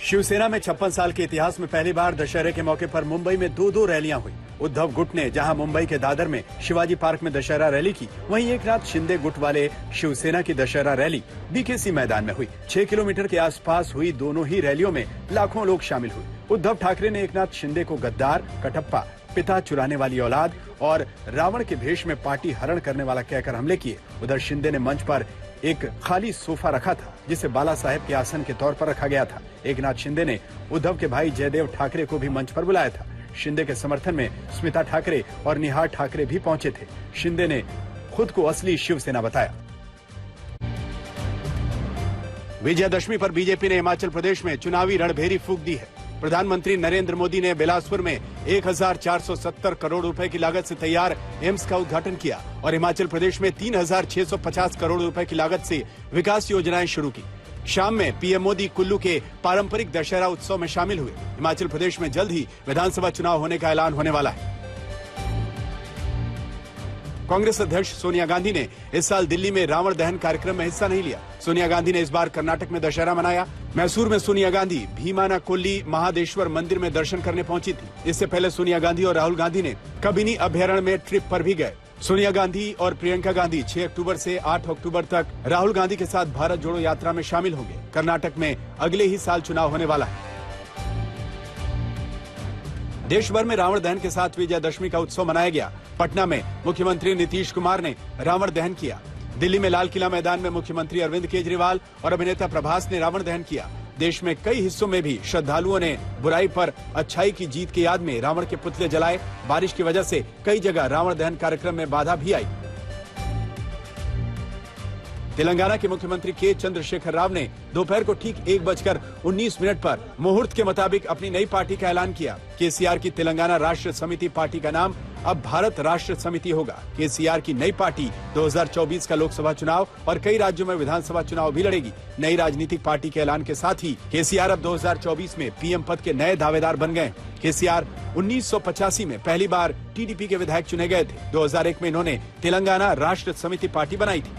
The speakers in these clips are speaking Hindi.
शिवसेना में 56 साल के इतिहास में पहली बार दशहरे के मौके पर मुंबई में दो रैलियां हुई। उद्धव गुट ने जहां मुंबई के दादर में शिवाजी पार्क में दशहरा रैली की, वहीं एकनाथ शिंदे गुट वाले शिवसेना की दशहरा रैली बीकेसी मैदान में हुई। 6 किलोमीटर के आसपास हुई दोनों ही रैलियों में लाखों लोग शामिल हुए। उद्धव ठाकरे ने एकनाथ शिंदे को गद्दार, कटप्पा, पिता चुराने वाली औलाद और रावण के भेष में पार्टी हरण करने वाला कहकर हमले किए। उधर शिंदे ने मंच पर एक खाली सोफा रखा था, जिसे बाला साहेब के आसन के तौर पर रखा गया था। एकनाथ शिंदे ने उद्धव के भाई जयदेव ठाकरे को भी मंच पर बुलाया था। शिंदे के समर्थन में स्मिता ठाकरे और निहार ठाकरे भी पहुंचे थे। शिंदे ने खुद को असली शिवसेना बताया। विजयादशमी पर बीजेपी ने हिमाचल प्रदेश में चुनावी रणभेरी फूंक दी है। प्रधानमंत्री नरेंद्र मोदी ने बिलासपुर में 1470 करोड़ रुपए की लागत से तैयार एम्स का उद्घाटन किया और हिमाचल प्रदेश में 3650 करोड़ रुपए की लागत से विकास योजनाएं शुरू की। शाम में पीएम मोदी कुल्लू के पारंपरिक दशहरा उत्सव में शामिल हुए। हिमाचल प्रदेश में जल्द ही विधानसभा चुनाव होने का ऐलान होने वाला है। कांग्रेस अध्यक्ष सोनिया गांधी ने इस साल दिल्ली में रावण दहन कार्यक्रम में हिस्सा नहीं लिया। सोनिया गांधी ने इस बार कर्नाटक में दशहरा मनाया। मैसूर में सोनिया गांधी भीमाना कोल्ली महादेश्वर मंदिर में दर्शन करने पहुंची थी। इससे पहले सोनिया गांधी और राहुल गांधी ने कबिनी अभ्यारण्य में ट्रिप पर भी गए। सोनिया गांधी और प्रियंका गांधी 6 अक्टूबर से 8 अक्टूबर तक राहुल गांधी के साथ भारत जोड़ो यात्रा में शामिल होंगे। कर्नाटक में अगले ही साल चुनाव होने वाला है। देश भर में रावण दहन के साथ विजयादशमी का उत्सव मनाया गया। पटना में मुख्यमंत्री नीतीश कुमार ने रावण दहन किया। दिल्ली में लाल किला मैदान में मुख्यमंत्री अरविंद केजरीवाल और अभिनेता प्रभास ने रावण दहन किया। देश में कई हिस्सों में भी श्रद्धालुओं ने बुराई पर अच्छाई की जीत की याद में रावण के पुतले जलाए। बारिश की वजह से कई जगह रावण दहन कार्यक्रम में बाधा भी आई। तेलंगाना के मुख्यमंत्री के चंद्रशेखर राव ने दोपहर को ठीक 1:19 पर मुहूर्त के मुताबिक अपनी नई पार्टी का ऐलान किया। केसीआर की तेलंगाना राष्ट्र समिति पार्टी का नाम अब भारत राष्ट्र समिति होगा। केसीआर की नई पार्टी 2024 का लोकसभा चुनाव और कई राज्यों में विधानसभा चुनाव भी लड़ेगी। नई राजनीतिक पार्टी के ऐलान के साथ ही केसीआर अब 2024 में पीएम पद के नए दावेदार बन गए। केसीआर 1985 में पहली बार टीडीपी के विधायक चुने गए थे। 2001 में इन्होंने तेलंगाना राष्ट्र समिति पार्टी बनाई थी।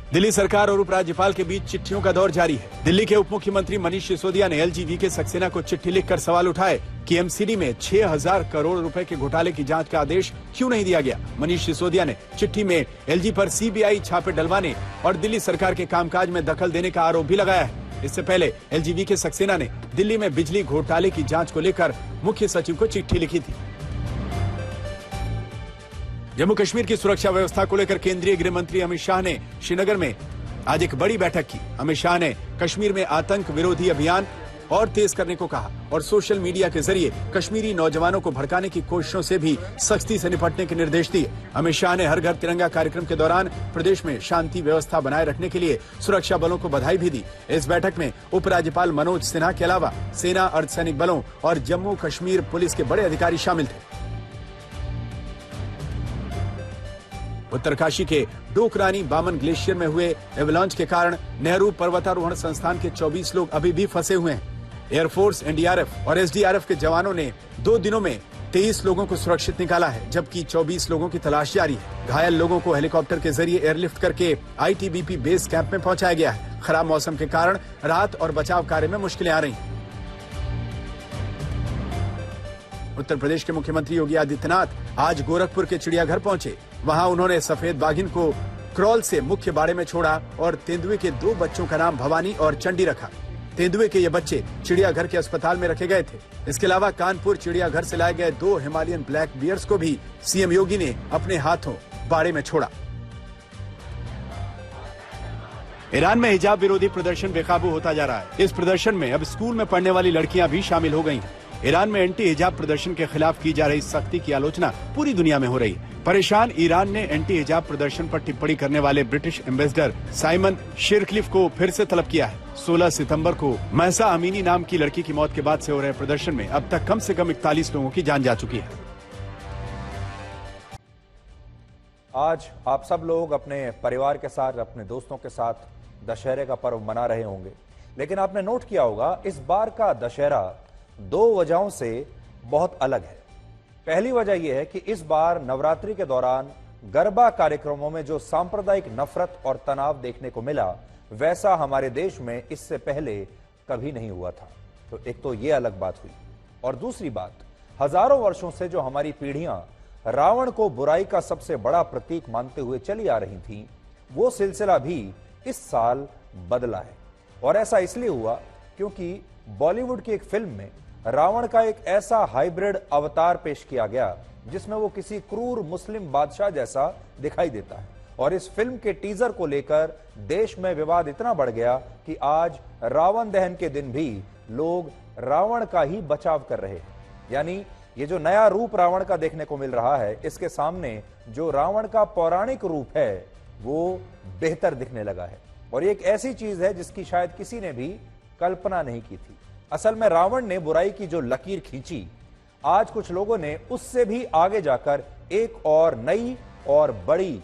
दिल्ली सरकार और उपराज्यपाल के बीच चिट्ठियों का दौर जारी है। दिल्ली के उप मुख्यमंत्री मनीष सिसोदिया ने एलजीवी सक्सेना को चिट्ठी लिखकर सवाल उठाए कि एमसीडी में 6000 करोड़ रुपए के घोटाले की जांच का आदेश क्यों नहीं दिया गया। मनीष सिसोदिया ने चिट्ठी में एलजी पर सीबीआई छापे डलवाने और दिल्ली सरकार के कामकाज में दखल देने का आरोप भी लगाया है। इससे पहले एलजीवी सक्सेना ने दिल्ली में बिजली घोटाले की जाँच को लेकर मुख्य सचिव को चिट्ठी लिखी थी। जम्मू कश्मीर की सुरक्षा व्यवस्था को लेकर केंद्रीय गृह मंत्री अमित शाह ने श्रीनगर में आज एक बड़ी बैठक की। अमित शाह ने कश्मीर में आतंक विरोधी अभियान और तेज करने को कहा और सोशल मीडिया के जरिए कश्मीरी नौजवानों को भड़काने की कोशिशों से भी सख्ती से निपटने के निर्देश दिए। अमित शाह ने हर घर तिरंगा कार्यक्रम के दौरान प्रदेश में शांति व्यवस्था बनाए रखने के लिए सुरक्षा बलों को बधाई भी दी। इस बैठक में उपराज्यपाल मनोज सिन्हा के अलावा सेना, अर्धसैनिक बलों और जम्मू कश्मीर पुलिस के बड़े अधिकारी शामिल थे। उत्तरकाशी के डोकरानी बामन ग्लेशियर में हुए एवलांच के कारण नेहरू पर्वतारोहण संस्थान के 24 लोग अभी भी फंसे हुए हैं। एयरफोर्स, एनडीआरएफ और एसडीआरएफ के जवानों ने 2 दिनों में 23 लोगों को सुरक्षित निकाला है, जबकि 24 लोगों की तलाश जारी है। घायल लोगों को हेलीकॉप्टर के जरिए एयरलिफ्ट करके आईटीबीपी बेस कैंप में पहुंचाया गया है। खराब मौसम के कारण राहत और बचाव कार्य में मुश्किलें आ रही हैं। उत्तर प्रदेश के मुख्यमंत्री योगी आदित्यनाथ आज गोरखपुर के चिड़ियाघर पहुंचे। वहां उन्होंने सफेद बाघिन को क्रॉल से मुख्य बाड़े में छोड़ा और तेंदुए के 2 बच्चों का नाम भवानी और चंडी रखा। तेंदुए के ये बच्चे चिड़ियाघर के अस्पताल में रखे गए थे। इसके अलावा कानपुर चिड़ियाघर से लाए गए 2 हिमालयन ब्लैक बियर्स को भी सीएम योगी ने अपने हाथों बाड़े में छोड़ा। ईरान में हिजाब विरोधी प्रदर्शन बेकाबू होता जा रहा है। इस प्रदर्शन में अब स्कूल में पढ़ने वाली लड़कियां भी शामिल हो गई हैं। ईरान में एंटी हिजाब प्रदर्शन के खिलाफ की जा रही सख्ती की आलोचना पूरी दुनिया में हो रही है। परेशान ईरान ने एंटी हिजाब प्रदर्शन पर टिप्पणी करने वाले ब्रिटिश एम्बेसडर साइमन शेरक्लिफ को फिर से तलब किया है। 16 सितंबर को महसा अमीनी नाम की लड़की की मौत के बाद से हो रहे प्रदर्शन में अब तक कम से कम 41 लोगों की जान जा चुकी है। आज आप सब लोग अपने परिवार के साथ, अपने दोस्तों के साथ दशहरे का पर्व मना रहे होंगे, लेकिन आपने नोट किया होगा इस बार का दशहरा 2 वजहों से बहुत अलग है। पहली वजह यह है कि इस बार नवरात्रि के दौरान गरबा कार्यक्रमों में जो सांप्रदायिक नफरत और तनाव देखने को मिला, वैसा हमारे देश में इससे पहले कभी नहीं हुआ था। तो एक तो ये अलग बात हुई, और दूसरी बात, हजारों वर्षों से जो हमारी पीढ़ियां रावण को बुराई का सबसे बड़ा प्रतीक मानते हुए चली आ रही थीं, वो सिलसिला भी इस साल बदला है। और ऐसा इसलिए हुआ क्योंकि बॉलीवुड की एक फिल्म में रावण का एक ऐसा हाइब्रिड अवतार पेश किया गया जिसमें वो किसी क्रूर मुस्लिम बादशाह जैसा दिखाई देता है। और इस फिल्म के टीजर को लेकर देश में विवाद इतना बढ़ गया कि आज रावण दहन के दिन भी लोग रावण का ही बचाव कर रहे हैं। यानी ये जो नया रूप रावण का देखने को मिल रहा है, इसके सामने जो रावण का पौराणिक रूप है वो बेहतर दिखने लगा है। और ये एक ऐसी चीज है जिसकी शायद किसी ने भी कल्पना नहीं की थी। असल में रावण ने बुराई की जो लकीर खींची, आज कुछ लोगों ने उससे भी आगे जाकर एक और नई और बड़ी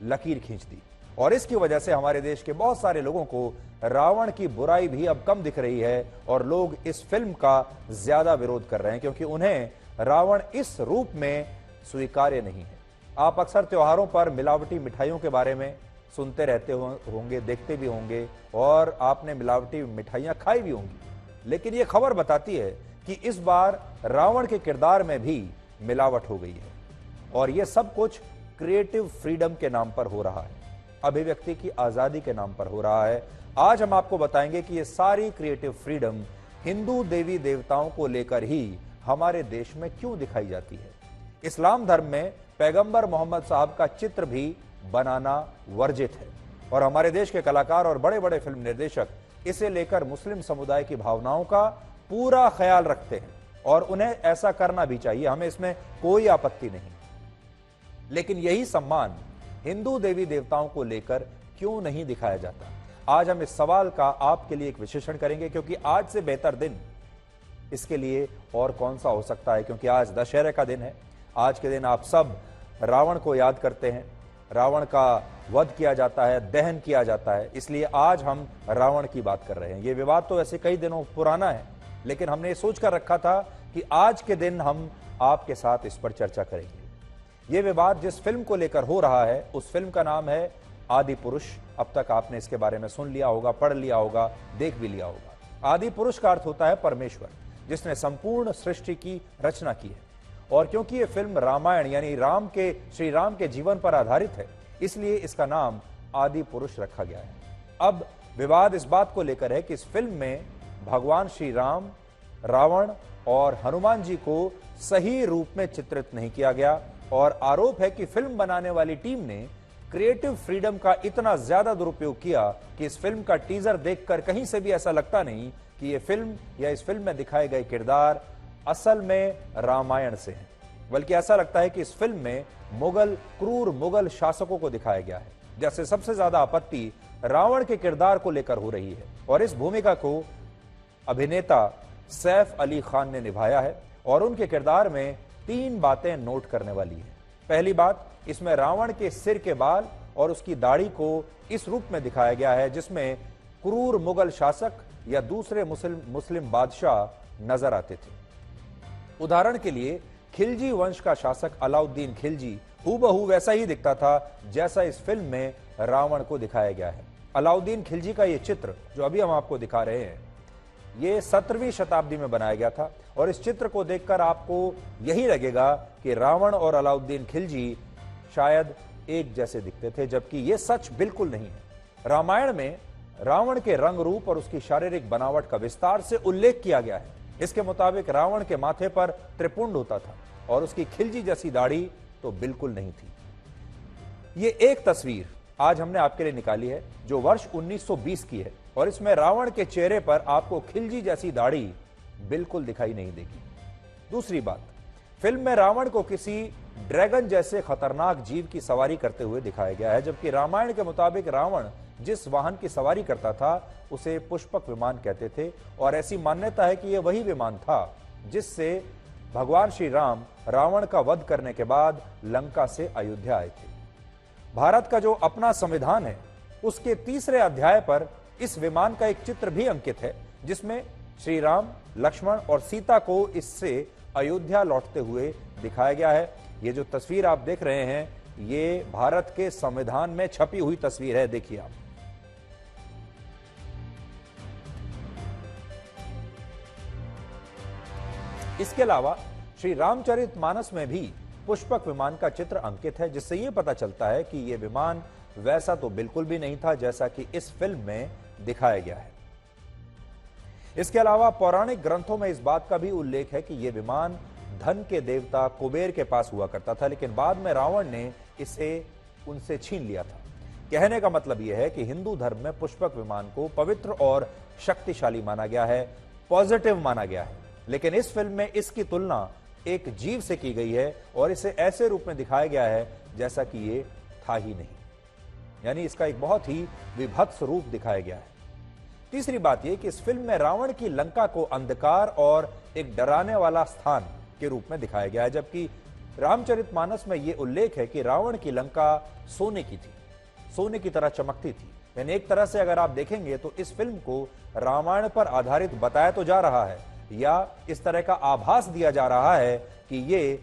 लकीर खींच दी। और इसकी वजह से हमारे देश के बहुत सारे लोगों को रावण की बुराई भी अब कम दिख रही है और लोग इस फिल्म का ज्यादा विरोध कर रहे हैं, क्योंकि उन्हें रावण इस रूप में स्वीकार्य नहीं है। आप अक्सर त्योहारों पर मिलावटी मिठाइयों के बारे में सुनते रहते होंगे, देखते भी होंगे, और आपने मिलावटी मिठाइयां खाई भी होंगी। लेकिन यह खबर बताती है कि इस बार रावण के किरदार में भी मिलावट हो गई है, और यह सब कुछ क्रिएटिव फ्रीडम के नाम पर हो रहा है, अभिव्यक्ति की आजादी के नाम पर हो रहा है। आज हम आपको बताएंगे कि यह सारी क्रिएटिव फ्रीडम हिंदू देवी देवताओं को लेकर ही हमारे देश में क्यों दिखाई जाती है। इस्लाम धर्म में पैगंबर मोहम्मद साहब का चित्र भी बनाना वर्जित है, और हमारे देश के कलाकार और बड़े बड़े फिल्म निर्देशक इसे लेकर मुस्लिम समुदाय की भावनाओं का पूरा ख्याल रखते हैं, और उन्हें ऐसा करना भी चाहिए, हमें इसमें कोई आपत्ति नहीं। लेकिन यही सम्मान हिंदू देवी देवताओं को लेकर क्यों नहीं दिखाया जाता? आज हम इस सवाल का आपके लिए एक विश्लेषण करेंगे, क्योंकि आज से बेहतर दिन इसके लिए और कौन सा हो सकता है। क्योंकि आज दशहरे का दिन है। आज के दिन आप सब रावण को याद करते हैं, रावण का वध किया जाता है, दहन किया जाता है, इसलिए आज हम रावण की बात कर रहे हैं। यह विवाद तो ऐसे कई दिनों पुराना है, लेकिन हमने सोच कर रखा था कि आज के दिन हम आपके साथ इस पर चर्चा करेंगे। यह विवाद जिस फिल्म को लेकर हो रहा है, उस फिल्म का नाम है आदि पुरुष। अब तक आपने इसके बारे में सुन लिया होगा, पढ़ लिया होगा, देख भी लिया होगा। आदि पुरुष का अर्थ होता है परमेश्वर, जिसने संपूर्ण सृष्टि की रचना की है। और क्योंकि यह फिल्म रामायण यानी श्री राम के जीवन पर आधारित है, इसलिए इसका नाम आदि पुरुष रखा गया है। अब विवाद इस बात को लेकर है कि इस फिल्म में भगवान श्री राम, रावण और हनुमान जी को सही रूप में चित्रित नहीं किया गया, और आरोप है कि फिल्म बनाने वाली टीम ने क्रिएटिव फ्रीडम का इतना ज्यादा दुरुपयोग किया कि इस फिल्म का टीजर देखकर कहीं से भी ऐसा लगता नहीं कि यह फिल्म या इस फिल्म में दिखाए गए किरदार असल में रामायण से हैं, बल्कि ऐसा लगता है कि इस फिल्म में क्रूर मुगल शासकों को दिखाया गया है। जैसे सबसे ज्यादा आपत्ति रावण के किरदार को लेकर हो रही है, और इस भूमिका को अभिनेता सैफ अली खान ने निभाया है। और उनके किरदार में 3 बातें नोट करने वाली है। पहली बात, इसमें रावण के सिर के बाल और उसकी दाढ़ी को इस रूप में दिखाया गया है जिसमें क्रूर मुगल शासक या दूसरे मुस्लिम बादशाह नजर आते थे। उदाहरण के लिए खिलजी वंश का शासक अलाउद्दीन खिलजी हूबहू वैसा ही दिखता था जैसा इस फिल्म में रावण को दिखाया गया है। अलाउद्दीन खिलजी का यह चित्र जो अभी हम आपको दिखा रहे हैं, ये 17वीं शताब्दी में बनाया गया था, और इस चित्र को देखकर आपको यही लगेगा कि रावण और अलाउद्दीन खिलजी शायद एक जैसे दिखते थे, जबकि यह सच बिल्कुल नहीं है। रामायण में रावण के रंग रूप और उसकी शारीरिक बनावट का विस्तार से उल्लेख किया गया है। इसके मुताबिक रावण के माथे पर त्रिपुंड होता था और उसकी खिलजी जैसी दाढ़ी तो बिल्कुल नहीं थी। ये एक तस्वीर आज हमने आपके लिए निकाली है जो वर्ष 1920 की है, और इसमें रावण के चेहरे पर आपको खिलजी जैसी दाढ़ी बिल्कुल दिखाई नहीं देगी। दूसरी बात, फिल्म में रावण को किसी ड्रैगन जैसे खतरनाक जीव की सवारी करते हुए दिखाया गया है, जबकि रामायण के मुताबिक रावण जिस वाहन की सवारी करता था उसे पुष्पक विमान कहते थे, और ऐसी मान्यता है कि यह वही विमान था जिससे भगवान श्री राम रावण का वध करने के बाद लंका से अयोध्या आए थे। भारत का जो अपना संविधान है उसके 3रे अध्याय पर इस विमान का एक चित्र भी अंकित है, जिसमें श्री राम, लक्ष्मण और सीता को इससे अयोध्या लौटते हुए दिखाया गया है। ये जो तस्वीर आप देख रहे हैं, ये भारत के संविधान में छपी हुई तस्वीर है। देखिए आप, इसके अलावा श्री रामचरितमानस में भी पुष्पक विमान का चित्र अंकित है, जिससे यह पता चलता है कि यह विमान वैसा तो बिल्कुल भी नहीं था जैसा कि इस फिल्म में दिखाया गया है। इसके अलावा पौराणिक ग्रंथों में इस बात का भी उल्लेख है कि यह विमान धन के देवता कुबेर के पास हुआ करता था, लेकिन बाद में रावण ने इसे उनसे छीन लिया था। कहने का मतलब यह है कि हिंदू धर्म में पुष्पक विमान को पवित्र और शक्तिशाली माना गया है, पॉजिटिव माना गया है, लेकिन इस फिल्म में इसकी तुलना एक जीव से की गई है और इसे ऐसे रूप में दिखाया गया है जैसा कि ये था ही नहीं, यानी इसका एक बहुत ही विभत्स रूप दिखाया गया है। तीसरी बात यह कि इस फिल्म में रावण की लंका को अंधकार और एक डराने वाला स्थान के रूप में दिखाया गया है, जबकि रामचरितमानस में यह उल्लेख है कि रावण की लंका सोने की थी, सोने की तरह चमकती थी। यानी एक तरह से अगर आप देखेंगे तो इस फिल्म को रामायण पर आधारित बताया तो जा रहा है, या इस तरह का आभास दिया जा रहा है कि ये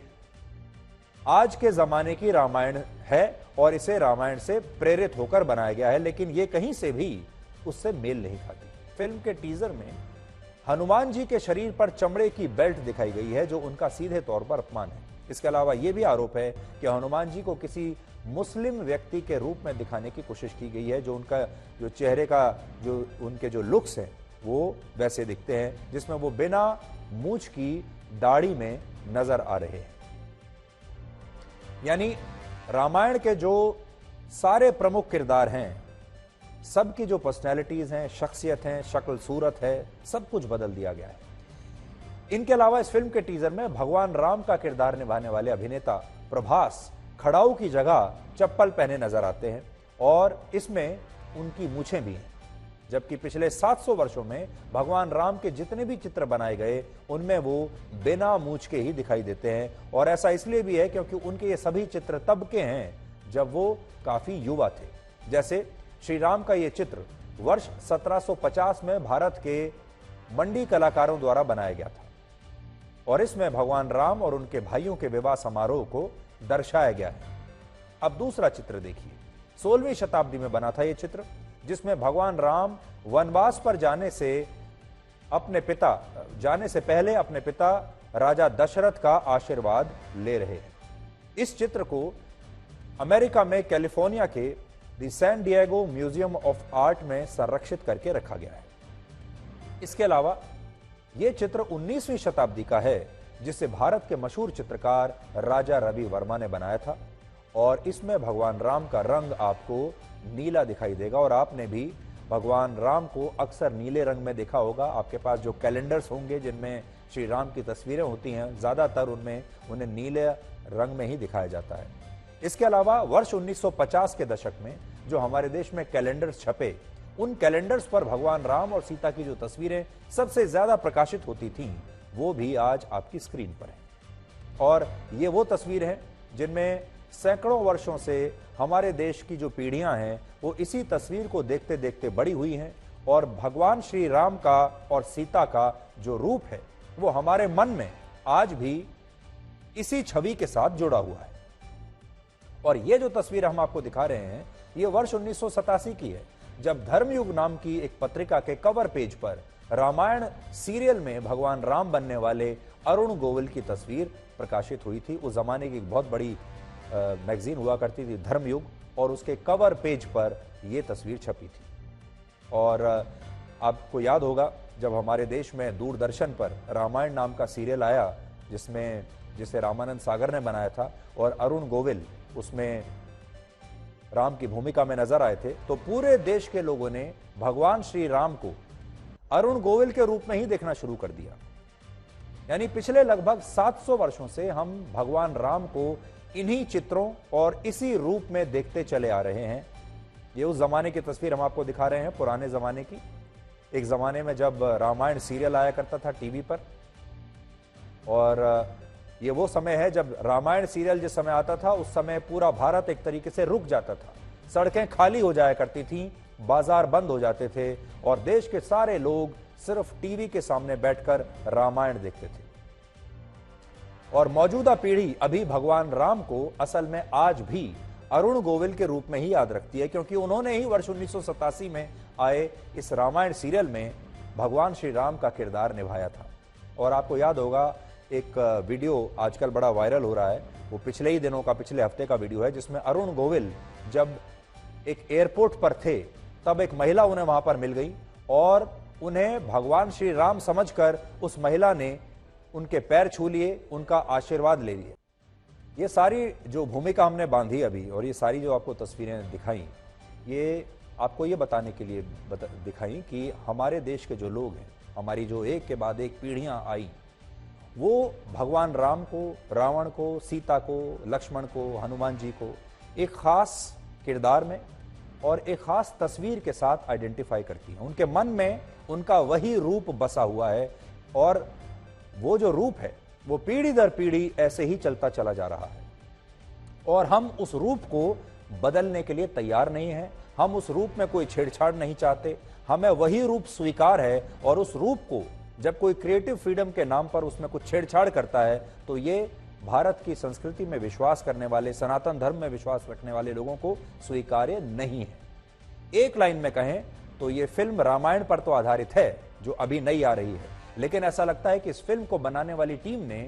आज के जमाने की रामायण है और इसे रामायण से प्रेरित होकर बनाया गया है, लेकिन ये कहीं से भी उससे मेल नहीं खाती। फिल्म के टीजर में हनुमान जी के शरीर पर चमड़े की बेल्ट दिखाई गई है, जो उनका सीधे तौर पर अपमान है। इसके अलावा यह भी आरोप है कि हनुमान जी को किसी मुस्लिम व्यक्ति के रूप में दिखाने की कोशिश की गई है, जो उनका जो चेहरे का जो उनके जो लुक्स हैं वो वैसे दिखते हैं, जिसमें वो बिना मूंछ की दाढ़ी में नजर आ रहे हैं। यानी रामायण के जो सारे प्रमुख किरदार हैं, सबकी जो पर्सनैलिटीज हैं, शख्सियत हैं, शक्ल सूरत है, सब कुछ बदल दिया गया है। इनके अलावा इस फिल्म के टीजर में भगवान राम का किरदार निभाने वाले अभिनेता प्रभास खड़ाऊ की जगह चप्पल पहने नजर आते हैं और इसमें उनकी मूछें भी हैं, जबकि पिछले 700 वर्षों में भगवान राम के जितने भी चित्र बनाए गए उनमें वो बिना मूछ के ही दिखाई देते हैं। और ऐसा इसलिए भी है क्योंकि उनके ये सभी चित्र तब के हैं जब वो काफी युवा थे। जैसे श्री राम का ये चित्र वर्ष 1750 में भारत के मंडी कलाकारों द्वारा बनाया गया था और इसमें भगवान राम और उनके भाइयों के विवाह समारोह को दर्शाया गया है। अब दूसरा चित्र देखिए, 16वीं शताब्दी में बना था यह चित्र, जिसमें भगवान राम वनवास पर जाने से पहले अपने पिता राजा दशरथ का आशीर्वाद ले रहे हैं। इस चित्र को अमेरिका में कैलिफोर्निया के the San Diego Museum of Art में संरक्षित करके रखा गया है। इसके अलावा यह चित्र 19वीं शताब्दी का है, जिसे भारत के मशहूर चित्रकार राजा रवि वर्मा ने बनाया था और इसमें भगवान राम का रंग आपको नीला दिखाई देगा और आपने भी भगवान राम को अक्सर नीले रंग में देखा होगा। आपके पास जो कैलेंडर्स होंगे जिनमें श्री राम की तस्वीरें होती हैं, ज्यादातर उनमें उन्हें नीले रंग में ही दिखाया जाता है। इसके अलावा वर्ष 1950 के दशक में जो हमारे देश में कैलेंडर्स छपे, उन कैलेंडर्स पर भगवान राम और सीता की जो तस्वीरें सबसे ज्यादा प्रकाशित होती थीं, वो भी आज आपकी स्क्रीन पर है। और ये वो तस्वीर है जिनमें सैकड़ों वर्षों से हमारे देश की जो पीढ़ियां हैं वो इसी तस्वीर को देखते देखते बड़ी हुई हैं और भगवान श्री राम का और सीता का जो रूप है वो हमारे मन में आज भी इसी छवि के साथ जुड़ा हुआ है। और ये जो तस्वीर हम आपको दिखा रहे हैं ये वर्ष 1987 की है, जब धर्मयुग नाम की एक पत्रिका के कवर पेज पर रामायण सीरियल में भगवान राम बनने वाले अरुण गोविल की तस्वीर प्रकाशित हुई थी। उस जमाने की एक बहुत बड़ी मैगजीन हुआ करती थी धर्मयुग, और उसके कवर पेज पर यह तस्वीर छपी थी। और आपको याद होगा जब हमारे देश में दूरदर्शन पर रामायण नाम का सीरियल आया जिसे रामानंद सागर ने बनाया था और अरुण गोविल उसमें राम की भूमिका में नजर आए थे, तो पूरे देश के लोगों ने भगवान श्री राम को अरुण गोविल के रूप में ही देखना शुरू कर दिया। यानी पिछले लगभग 700 वर्षों से हम भगवान राम को इन्हीं चित्रों और इसी रूप में देखते चले आ रहे हैं। ये उस जमाने की तस्वीर हम आपको दिखा रहे हैं, पुराने जमाने की। एक जमाने में जब रामायण सीरियल आया करता था टीवी पर, और ये वो समय है जब रामायण सीरियल जिस समय आता था उस समय पूरा भारत एक तरीके से रुक जाता था, सड़कें खाली हो जाया करती थीं, बाजार बंद हो जाते थे और देश के सारे लोग सिर्फ टीवी के सामने बैठकर रामायण देखते थे। और मौजूदा पीढ़ी अभी भगवान राम को असल में आज भी अरुण गोविल के रूप में ही याद रखती है, क्योंकि उन्होंने ही वर्ष 1987 में आए इस रामायण सीरियल में भगवान श्री राम का किरदार निभाया था। और आपको याद होगा एक वीडियो आजकल बड़ा वायरल हो रहा है। वो पिछले ही दिनों का, पिछले हफ्ते का वीडियो है, जिसमें अरुण गोविल जब एक एयरपोर्ट पर थे तब एक महिला उन्हें वहां पर मिल गई और उन्हें भगवान श्री राम समझकर उस महिला ने उनके पैर छू लिए, उनका आशीर्वाद ले लिए। ये सारी जो भूमिका हमने बांधी अभी और ये सारी जो आपको तस्वीरें दिखाई, ये आपको ये बताने के लिए दिखाई कि हमारे देश के जो लोग हैं, हमारी जो एक के बाद एक पीढ़ियां आई, वो भगवान राम को, रावण को, सीता को, लक्ष्मण को, हनुमान जी को एक खास किरदार में और एक खास तस्वीर के साथ आइडेंटिफाई करती हैं। उनके मन में उनका वही रूप बसा हुआ है और वो जो रूप है वो पीढ़ी दर पीढ़ी ऐसे ही चलता चला जा रहा है और हम उस रूप को बदलने के लिए तैयार नहीं हैं। हम उस रूप में कोई छेड़छाड़ नहीं चाहते, हमें वही रूप स्वीकार है और उस रूप को जब कोई क्रिएटिव फ्रीडम के नाम पर उसमें कुछ छेड़छाड़ करता है तो ये भारत की संस्कृति में विश्वास करने वाले, सनातन धर्म में विश्वास रखने वाले लोगों को स्वीकार्य नहीं है। एक लाइन में कहें तो ये फिल्म रामायण पर तो आधारित है जो अभी नई आ रही है, लेकिन ऐसा लगता है कि इस फिल्म को बनाने वाली टीम ने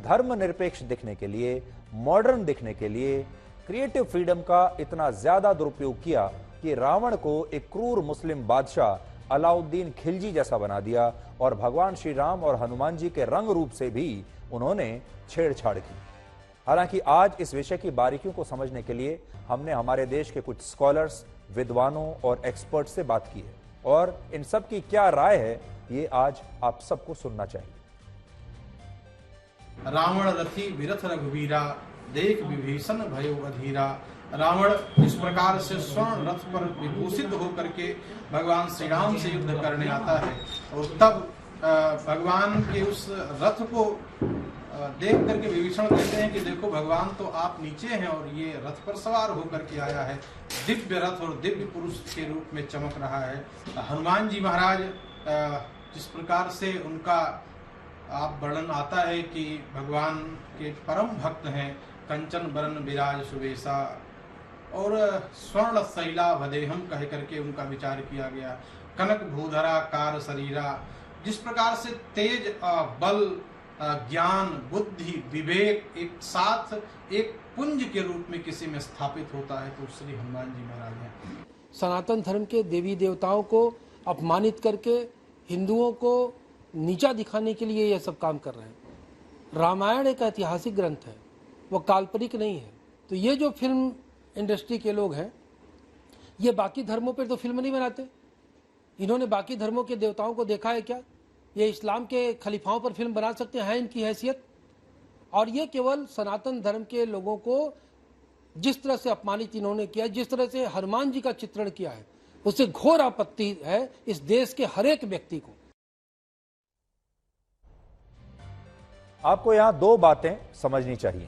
धर्मनिरपेक्ष दिखने के लिए, मॉडर्न दिखने के लिए क्रिएटिव फ्रीडम का इतना ज्यादा दुरुपयोग किया कि रावण को एक क्रूर मुस्लिम बादशाह अलाउद्दीन खिलजी जैसा बना दिया और भगवान श्री राम और हनुमान जी के रंग रूप से भी उन्होंने छेड़छाड़ की। हालांकि आज इस विषय की बारीकियों को समझने के लिए हमने हमारे देश के कुछ स्कॉलर्स, विद्वानों और एक्सपर्ट से बात की है और इन सब की क्या राय है ये आज आप सबको सुनना चाहिए। रावण रथी विरथ रघुवीरा, देख विभीषण भयो अधीरा। रावण इस प्रकार से स्वर्ण रथ पर विभूषित होकर के भगवान श्री राम से युद्ध करने आता है और तब भगवान के उस रथ को देख करके विभीषण कहते हैं कि देखो भगवान तो आप नीचे हैं और ये रथ पर सवार होकर के आया है, दिव्य रथ और दिव्य पुरुष के रूप में चमक रहा है। हनुमान जी महाराज जिस प्रकार से उनका आप वर्णन आता है कि भगवान के परम भक्त हैं, कंचन बरन विराज सुवेशा और स्वर्ण शैला भदेहम कह करके उनका विचार किया गया। कनक भूधरा कार शरीरा, जिस प्रकार से तेज, बल, ज्ञान, बुद्धि, विवेक एक साथ एक पुंज के रूप में किसी में स्थापित होता है तो श्री हनुमान जी महाराज हैं। सनातन धर्म के देवी देवताओं को अपमानित करके हिंदुओं को नीचा दिखाने के लिए यह सब काम कर रहे हैं। रामायण एक ऐतिहासिक ग्रंथ है, वो काल्पनिक नहीं है। तो ये जो फिल्म इंडस्ट्री के लोग हैं, ये बाकी धर्मों पर तो फिल्म नहीं बनाते। इन्होंने बाकी धर्मों के देवताओं को देखा है क्या? ये इस्लाम के खलीफाओं पर फिल्म बना सकते हैं इनकी हैसियत? और ये केवल सनातन धर्म के लोगों को जिस तरह से अपमानित इन्होंने किया, जिस तरह से हनुमान जी का चित्रण किया है, उससे घोर आपत्ति है इस देश के हर एक व्यक्ति को। आपको यहां दो बातें समझनी चाहिए।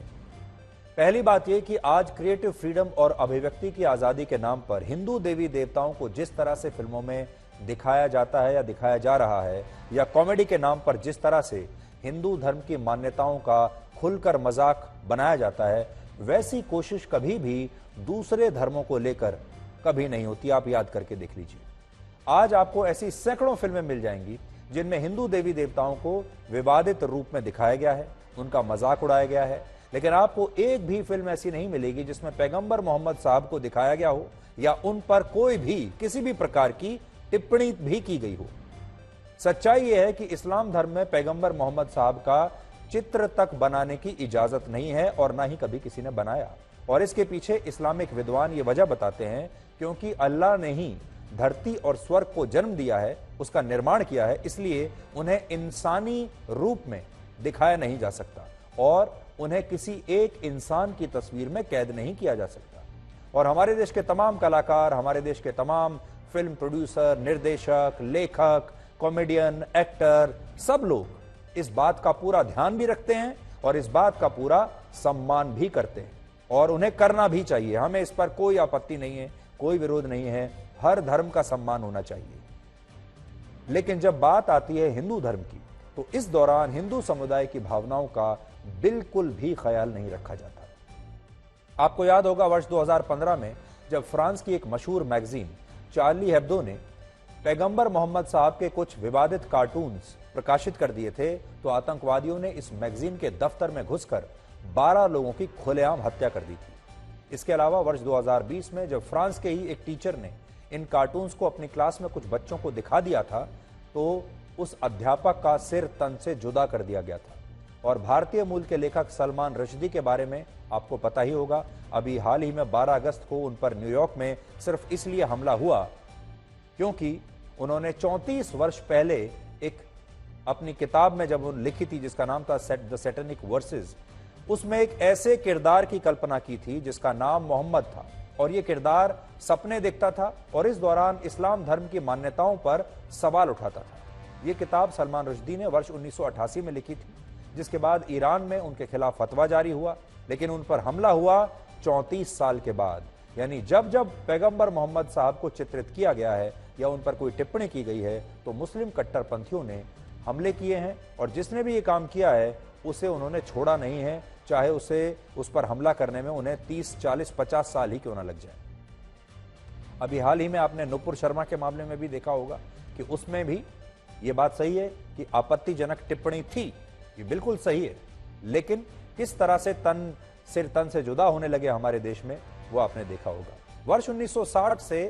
पहली बात यह कि आज क्रिएटिव फ्रीडम और अभिव्यक्ति की आजादी के नाम पर हिंदू देवी देवताओं को जिस तरह से फिल्मों में दिखाया जाता है या दिखाया जा रहा है, या कॉमेडी के नाम पर जिस तरह से हिंदू धर्म की मान्यताओं का खुलकर मजाक बनाया जाता है, वैसी कोशिश कभी भी दूसरे धर्मों को लेकर कभी नहीं होती। आप याद करके देख लीजिए। आज आपको ऐसी सैकड़ों फिल्में मिल जाएंगी जिनमें हिंदू देवी देवताओं को विवादित रूप में दिखाया गया है, उनका मजाक उड़ाया गया है, लेकिन आपको एक भी फिल्म ऐसी नहीं मिलेगी जिसमें पैगंबर मोहम्मद साहब को दिखाया गया हो या उन पर कोई भी किसी भी प्रकार की टिप्पणी भी की गई हो। सच्चाई यह है कि इस्लाम धर्म में पैगंबर मोहम्मद साहब का चित्र तक बनाने की इजाजत नहीं है और ना ही कभी किसी ने बनाया। और इसके पीछे इस्लामिक विद्वान ये वजह बताते हैं क्योंकि अल्लाह ने ही धरती और स्वर्ग को जन्म दिया है, उसका निर्माण किया है, इसलिए उन्हें इंसानी रूप में दिखाया नहीं जा सकता और उन्हें किसी एक इंसान की तस्वीर में कैद नहीं किया जा सकता। और हमारे देश के तमाम कलाकार, हमारे देश के तमाम फिल्म प्रोड्यूसर, निर्देशक, लेखक, कॉमेडियन, एक्टर, सब लोग इस बात का पूरा ध्यान भी रखते हैं और इस बात का पूरा सम्मान भी करते हैं और उन्हें करना भी चाहिए। हमें इस पर कोई आपत्ति नहीं है, कोई विरोध नहीं है, हर धर्म का सम्मान होना चाहिए। लेकिन जब बात आती है हिंदू धर्म की, तो इस दौरान हिंदू समुदाय की भावनाओं का बिल्कुल भी ख्याल नहीं रखा जाता। आपको याद होगा वर्ष 2015 में जब फ्रांस की एक मशहूर मैगजीन चार्ली हेब्दो ने पैगंबर मोहम्मद साहब के कुछ विवादित कार्टून्स प्रकाशित कर दिए थे तो आतंकवादियों ने इस मैगजीन के दफ्तर में घुसकर 12 लोगों की खुलेआम हत्या कर दी थी। इसके अलावा वर्ष 2020 में जब फ्रांस के ही एक टीचर ने इन कार्टून्स को अपनी क्लास में कुछ बच्चों को दिखा दिया था तो उस अध्यापक का सिर तन से जुदा कर दिया गया था। और भारतीय मूल के लेखक सलमान रश्दी के बारे में आपको पता ही होगा, अभी हाल ही में 12 अगस्त को उन पर न्यूयॉर्क में सिर्फ इसलिए हमला हुआ क्योंकि उन्होंने 34 वर्ष पहले एक अपनी किताब में जब लिखी थी जिसका नाम था द सैटेनिक वर्सेस, उसमें एक ऐसे किरदार की कल्पना की थी जिसका नाम मोहम्मद था और यह किरदार सपने देखता था और इस दौरान इस्लाम धर्म की मान्यताओं पर सवाल उठाता था। यह किताब सलमान रुश्दी ने वर्ष 1988 में लिखी थी, जिसके बाद ईरान में उनके खिलाफ फतवा जारी हुआ, लेकिन उन पर हमला हुआ 34 साल के बाद। यानी जब जब पैगंबर मोहम्मद साहब को चित्रित किया गया है या उन पर कोई टिप्पणी की गई है तो मुस्लिम कट्टरपंथियों ने हमले किए हैं और जिसने भी ये काम किया है उसे उन्होंने छोड़ा नहीं है, चाहे उस पर हमला करने में उन्हें 30, 40, 50 साल ही क्यों ना लग जाए। अभी हाल ही में आपने नुपुर शर्मा के मामले में भी देखा होगा कि उसमें भी ये बात सही है कि आपत्तिजनक टिप्पणी थी, ये बिल्कुल सही है, लेकिन किस तरह से सिर तन से जुदा होने लगे हमारे देश में वो आपने देखा होगा। वर्ष 1960 से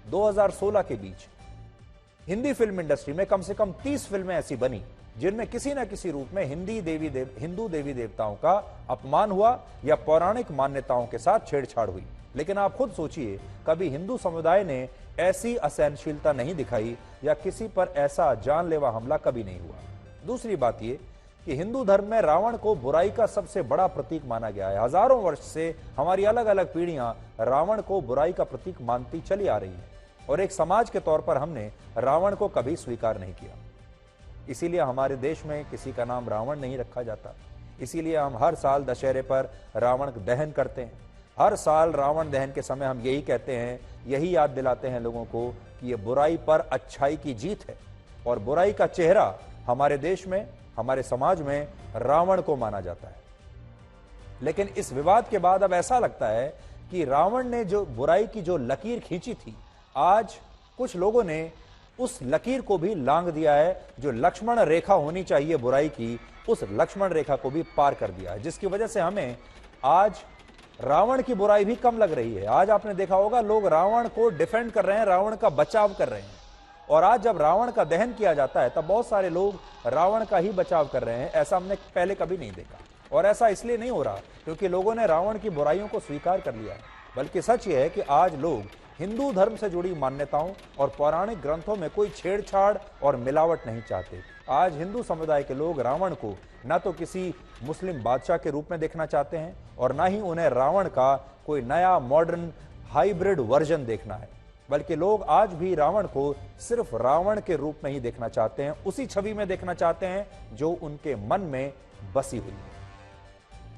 2016 के बीच हिंदी फिल्म इंडस्ट्री में कम से कम 30 फिल्में ऐसी बनी जिनमें किसी न किसी रूप में हिंदू देवी देवताओं का अपमान हुआ या पौराणिक मान्यताओं के साथ छेड़छाड़ हुई। लेकिन आप खुद सोचिए, कभी हिंदू समुदाय ने ऐसी असहनशीलता नहीं दिखाई या किसी पर ऐसा जानलेवा हमला कभी नहीं हुआ। दूसरी बात यह कि हिंदू धर्म में रावण को बुराई का सबसे बड़ा प्रतीक माना गया है। हजारों वर्ष से हमारी अलग अलग पीढ़ियां रावण को बुराई का प्रतीक मानती चली आ रही है और एक समाज के तौर पर हमने रावण को कभी स्वीकार नहीं किया। इसीलिए हमारे देश में किसी का नाम रावण नहीं रखा जाता। इसीलिए हम हर साल दशहरे पर रावण दहन करते हैं। हर साल रावण दहन के समय हम यही कहते हैं, यही याद दिलाते हैं लोगों को कि यह बुराई पर अच्छाई की जीत है और बुराई का चेहरा हमारे देश में, हमारे समाज में रावण को माना जाता है। लेकिन इस विवाद के बाद अब ऐसा लगता है कि रावण ने जो बुराई की जो लकीर खींची थी, आज कुछ लोगों ने उस लकीर को भी लांघ दिया है। जो लक्ष्मण रेखा होनी चाहिए बुराई की, उस लक्ष्मण रेखा को भी पार कर दिया है, जिसकी वजह से हमें आज रावण की बुराई भी कम लग रही है। आज आपने देखा होगा लोग रावण को डिफेंड कर रहे हैं, रावण का बचाव कर रहे हैं। और आज जब रावण का दहन किया जाता है तब बहुत सारे लोग रावण का ही बचाव कर रहे हैं। ऐसा हमने पहले कभी नहीं देखा और ऐसा इसलिए नहीं हो रहा क्योंकि लोगों ने रावण की बुराइयों को स्वीकार कर लिया है, बल्कि सच यह है कि आज लोग हिंदू धर्म से जुड़ी मान्यताओं और पौराणिक ग्रंथों में कोई छेड़छाड़ और मिलावट नहीं चाहते। आज हिंदू समुदाय के लोग रावण को न तो किसी मुस्लिम बादशाह के रूप में देखना चाहते हैं और न ही उन्हें रावण का कोई नया मॉडर्न हाइब्रिड वर्जन देखना है, बल्कि लोग आज भी रावण को सिर्फ रावण के रूप में ही देखना चाहते हैं, उसी छवि में देखना चाहते हैं जो उनके मन में बसी हुई है।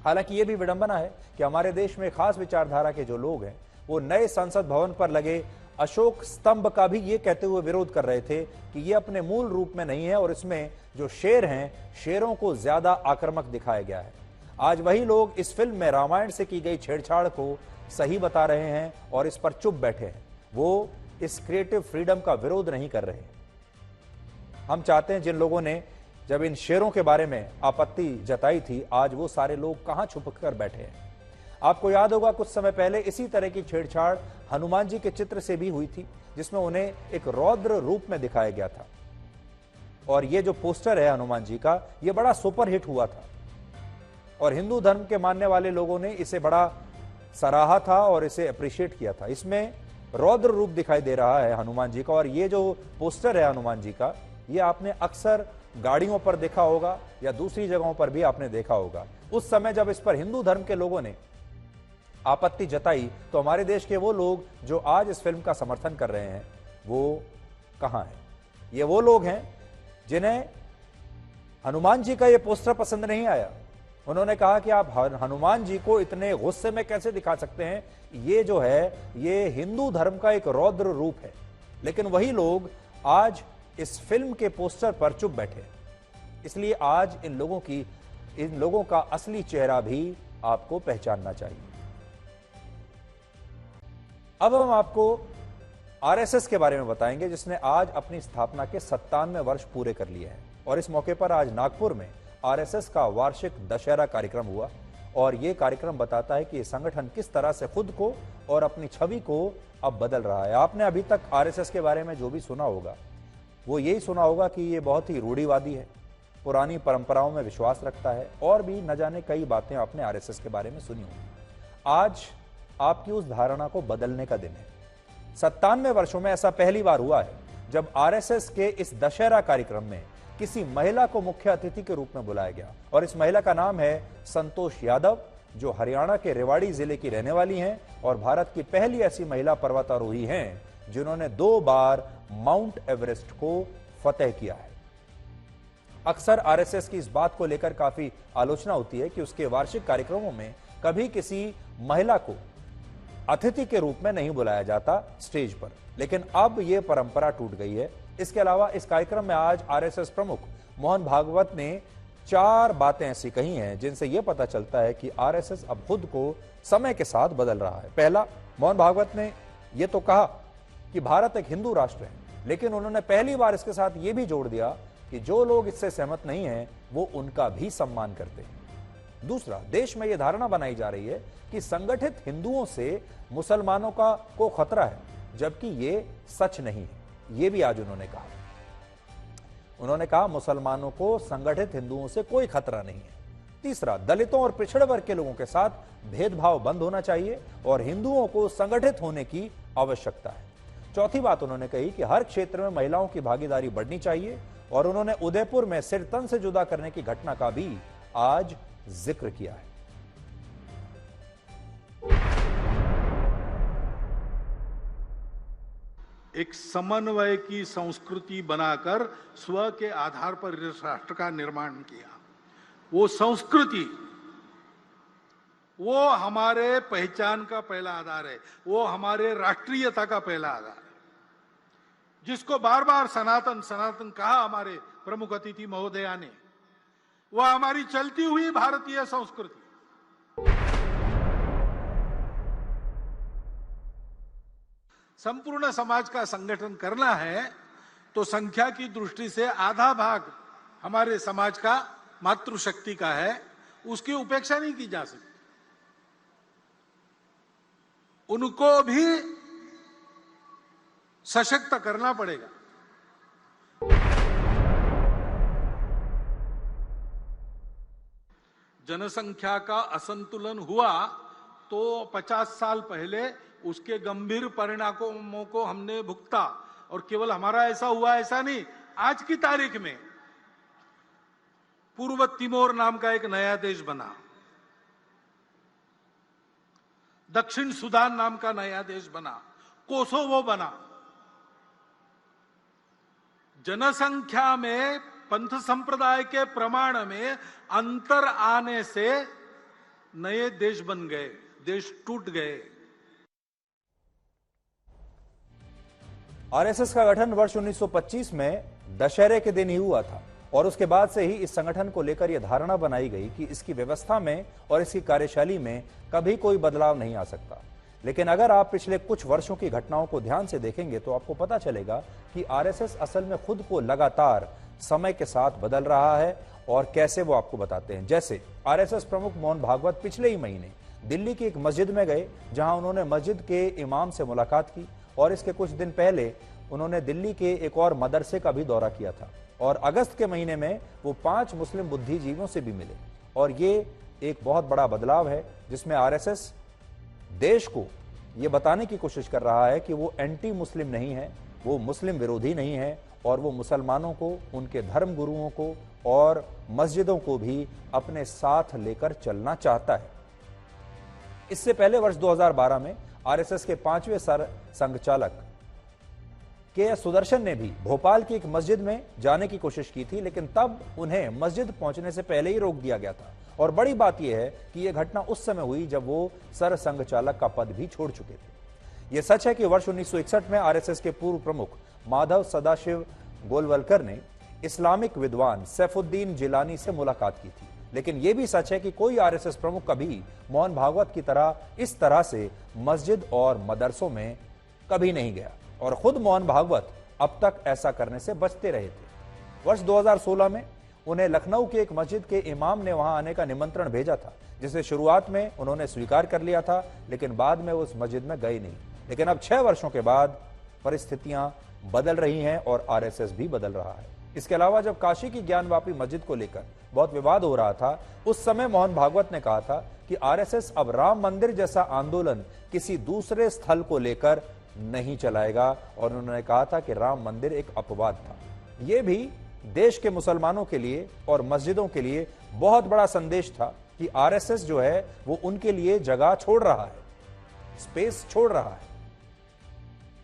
हालांकि यह भी विडंबना है कि हमारे देश में खास विचारधारा के जो लोग हैं वो नए संसद भवन पर लगे अशोक स्तंभ का भी ये कहते हुए विरोध कर रहे थे कि ये अपने मूल रूप में नहीं है और इसमें जो शेर हैं, शेरों को ज्यादा आक्रामक दिखाया गया है। आज वही लोग इस फिल्म में रामायण से की गई छेड़छाड़ को सही बता रहे हैं और इस पर चुप बैठे हैं। वो इस क्रिएटिव फ्रीडम का विरोध नहीं कर रहे। हम चाहते हैं जिन लोगों ने जब इन शेरों के बारे में आपत्ति जताई थी, आज वो सारे लोग कहां छुप कर बैठे हैं। आपको याद होगा कुछ समय पहले इसी तरह की छेड़छाड़ हनुमान जी के चित्र से भी हुई थी, जिसमें उन्हें एक रौद्र रूप में दिखाया गया था और ये जो पोस्टर है हनुमान जी का, ये बड़ा सुपरहिट हुआ था और हिंदू धर्म के मानने वाले लोगों ने इसे बड़ा सराहा था और इसे अप्रिशिएट किया था। इसमें रौद्र रूप दिखाई दे रहा है हनुमान जी का और ये जो पोस्टर है हनुमान जी का, ये आपने अक्सर गाड़ियों पर देखा होगा या दूसरी जगहों पर भी आपने देखा होगा। उस समय जब इस पर हिंदू धर्म के लोगों ने आपत्ति जताई तो हमारे देश के वो लोग जो आज इस फिल्म का समर्थन कर रहे हैं वो कहां हैं? ये वो लोग हैं जिन्हें हनुमान जी का ये पोस्टर पसंद नहीं आया। उन्होंने कहा कि आप हनुमान जी को इतने गुस्से में कैसे दिखा सकते हैं, ये जो है ये हिंदू धर्म का एक रौद्र रूप है। लेकिन वही लोग आज इस फिल्म के पोस्टर पर चुप बैठे। इसलिए आज इन लोगों का असली चेहरा भी आपको पहचानना चाहिए। अब हम आपको आरएसएस के बारे में बताएंगे, जिसने आज अपनी स्थापना के 97 वर्ष पूरे कर लिए हैं। और इस मौके पर आज नागपुर में आरएसएस का वार्षिक दशहरा कार्यक्रम हुआ और ये कार्यक्रम बताता है कि ये संगठन किस तरह से खुद को और अपनी छवि को अब बदल रहा है। आपने अभी तक आरएसएस के बारे में जो भी सुना होगा वो यही सुना होगा कि ये बहुत ही रूढ़िवादी है, पुरानी परंपराओं में विश्वास रखता है और भी न जाने कई बातें आपने आरएसएस के बारे में सुनी होंगी। आज आपकी उस धारणा को बदलने का दिन है। 97 वर्षों में ऐसा पहली बार हुआ है जब आरएसएस के इस दशहरा कार्यक्रम में किसी महिला को मुख्य अतिथि के रूप में बुलाया गया और इस महिला का नाम है संतोष यादव, जो हरियाणा के रेवाड़ी जिले की रहने वाली हैं और भारत की पहली ऐसी महिला पर्वतारोही हैं जिन्होंने 2 बार माउंट एवरेस्ट को फतेह किया है। अक्सर आरएसएस की इस बात को लेकर काफी आलोचना होती है कि उसके वार्षिक कार्यक्रमों में कभी किसी महिला को अतिथि के रूप में नहीं बुलाया जाता स्टेज पर, लेकिन अब यह परंपरा टूट गई है। इसके अलावा इस कार्यक्रम में आज आरएसएस प्रमुख मोहन भागवत ने 4 बातें ऐसी कही हैं जिनसे यह पता चलता है कि आरएसएस अब खुद को समय के साथ बदल रहा है। पहला, मोहन भागवत ने यह तो कहा कि भारत एक हिंदू राष्ट्र है, लेकिन उन्होंने पहली बार इसके साथ यह भी जोड़ दिया कि जो लोग इससे सहमत नहीं हैं वो उनका भी सम्मान करते हैं। दूसरा, देश में यह धारणा बनाई जा रही है कि संगठित हिंदुओं से मुसलमानों को खतरा है, जबकि ये सच नहीं है। यह भी आज उन्होंने कहा। उन्होंने कहा मुसलमानों को संगठित हिंदुओं से कोई खतरा नहीं है। तीसरा, दलितों और पिछड़े वर्ग के लोगों के साथ भेदभाव बंद होना चाहिए और हिंदुओं को संगठित होने की आवश्यकता है। चौथी बात उन्होंने कही कि हर क्षेत्र में महिलाओं की भागीदारी बढ़नी चाहिए और उन्होंने उदयपुर में सिर तन से जुदा करने की घटना का भी आज जिक्र किया है। एक समन्वय की संस्कृति बनाकर स्व के आधार पर इस राष्ट्र का निर्माण किया। वो संस्कृति, वो हमारे पहचान का पहला आधार है, वो हमारे राष्ट्रीयता का पहला आधार है, जिसको बार बार सनातन सनातन कहा हमारे प्रमुख अतिथि महोदया ने। वह हमारी चलती हुई भारतीय संस्कृति। संपूर्ण समाज का संगठन करना है तो संख्या की दृष्टि से आधा भाग हमारे समाज का मातृशक्ति का है, उसकी उपेक्षा नहीं की जा सकती। उनको भी सशक्त करना पड़ेगा। जनसंख्या का असंतुलन हुआ तो 50 साल पहले उसके गंभीर परिणामों को हमने भुगता, और केवल हमारा ऐसा हुआ ऐसा नहीं, आज की तारीख में पूर्व तिमोर नाम का एक नया देश बना, दक्षिण सुदान नाम का नया देश बना, कोसोवो बना। जनसंख्या में पंथ संप्रदाय के प्रमाण में अंतर आने से नए देश बन गए, देश टूट गए। आरएसएस का गठन वर्ष 1925 में दशहरे के दिन ही हुआ था और उसके बाद से ही इस संगठन को लेकर यह धारणा बनाई गई कि इसकी व्यवस्था में और इसकी कार्यशैली में कभी कोई बदलाव नहीं आ सकता। लेकिन अगर आप पिछले कुछ वर्षों की घटनाओं को ध्यान से देखेंगे तो आपको पता चलेगा कि आरएसएस असल में खुद को लगातार समय के साथ बदल रहा है। और कैसे, वो आपको बताते हैं। जैसे आरएसएस प्रमुख मोहन भागवत पिछले ही महीने दिल्ली की एक मस्जिद में गए, जहां उन्होंने मस्जिद के इमाम से मुलाकात की और इसके कुछ दिन पहले उन्होंने दिल्ली के एक और मदरसे का भी दौरा किया था और अगस्त के महीने में वो 5 मुस्लिम बुद्धिजीवियों से भी मिले। और ये एक बहुत बड़ा बदलाव है जिसमें आरएसएस देश को ये बताने की कोशिश कर रहा है कि वो एंटी मुस्लिम नहीं है, वो मुस्लिम विरोधी नहीं है और वो मुसलमानों को, उनके धर्म गुरुओं को और मस्जिदों को भी अपने साथ लेकर चलना चाहता है। इससे पहले वर्ष 2012 में आरएसएस के 5वें संघचालक के सुदर्शन ने भी भोपाल की एक मस्जिद में जाने की कोशिश की थी, लेकिन तब उन्हें मस्जिद पहुंचने से पहले ही रोक दिया गया था। और बड़ी बात यह है कि यह घटना उस समय हुई जब वो सरसंघचालक का पद भी छोड़ चुके थे। यह सच है कि वर्ष 1961 में आरएसएस के पूर्व प्रमुख माधव सदाशिव गोलवलकर ने इस्लामिक विद्वान सैफुद्दीन जिलानी से मुलाकात की थी। लेकिन यह भी सच है कि कोई आरएसएस प्रमुख कभी मोहन भागवत की तरह इस तरह से मस्जिद और मदरसों में कभी नहीं गया और खुद मोहन भागवत अब तक ऐसा करने से बचते रहे थे। वर्ष 2016 में उन्हें लखनऊ की एक मस्जिद के इमाम ने वहां आने का निमंत्रण भेजा था, जिसे शुरुआत में उन्होंने स्वीकार कर लिया था, लेकिन बाद में उस मस्जिद में गए नहीं। लेकिन अब 6 वर्षों के बाद परिस्थितियां बदल रही हैं और आरएसएस भी बदल रहा है। इसके अलावा जब काशी की ज्ञानवापी मस्जिद को लेकर बहुत विवाद हो रहा था, उस समय मोहन भागवत ने कहा था कि आरएसएस अब राम मंदिर जैसा आंदोलन किसी दूसरे स्थल को लेकर नहीं चलाएगा, और उन्होंने कहा था कि राम मंदिर एक अपवाद था। यह भी देश के मुसलमानों के लिए और मस्जिदों के लिए बहुत बड़ा संदेश था कि आरएसएस जो है वो उनके लिए जगह छोड़ रहा है, स्पेस छोड़ रहा है।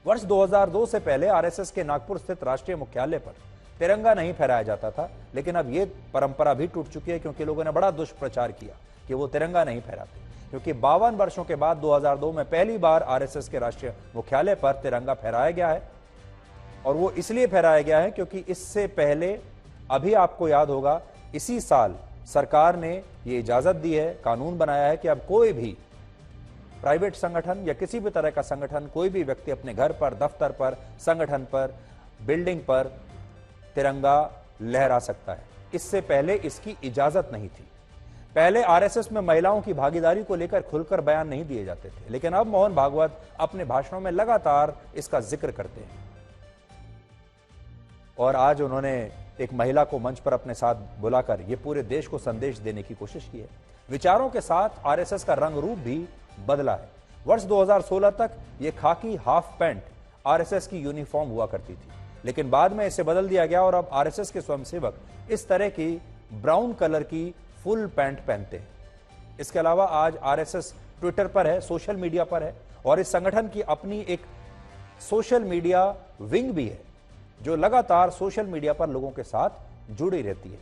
वर्ष 2002 से पहले आरएसएस के नागपुर स्थित राष्ट्रीय मुख्यालय पर तिरंगा नहीं फहराया जाता था, लेकिन अब यह परंपरा भी टूट चुकी है, क्योंकि लोगों ने बड़ा दुष्प्रचार किया कि वो तिरंगा नहीं फहराते। क्योंकि 52 वर्षों के बाद 2002 में पहली बार आरएसएस के राष्ट्रीय मुख्यालय पर तिरंगा फहराया गया है, और वो इसलिए फहराया गया है क्योंकि इससे पहले, अभी आपको याद होगा, इसी साल सरकार ने ये इजाजत दी है, कानून बनाया है कि अब कोई भी प्राइवेट संगठन या किसी भी तरह का संगठन, कोई भी व्यक्ति अपने घर पर, दफ्तर पर, संगठन पर, बिल्डिंग पर तिरंगा लहरा सकता है। इससे पहले इसकी इजाजत नहीं थी। पहले आरएसएस में महिलाओं की भागीदारी को लेकर खुलकर बयान नहीं दिए जाते थे, लेकिन अब मोहन भागवत अपने भाषणों में लगातार इसका जिक्र करते हैं। और आज उन्होंने एक महिला को मंच पर अपने साथ बुलाकर यह पूरे देश को संदेश देने की कोशिश की है। विचारों के साथ आरएसएस का रंग रूप भी बदला है। वर्ष 2016 तक यह खाकी हाफ पैंट आरएसएस की यूनिफॉर्म हुआ करती थी, लेकिन बाद में इसे बदल दिया गया और अब आरएसएस के स्वयंसेवक इस तरह की ब्राउन कलर की फुल पैंट पहनते हैं। इसके अलावा आज आरएसएस ट्विटर पर है, सोशल मीडिया पर है, और इस संगठन की अपनी एक सोशल मीडिया विंग भी है जो लगातार सोशल मीडिया पर लोगों के साथ जुड़ी रहती है।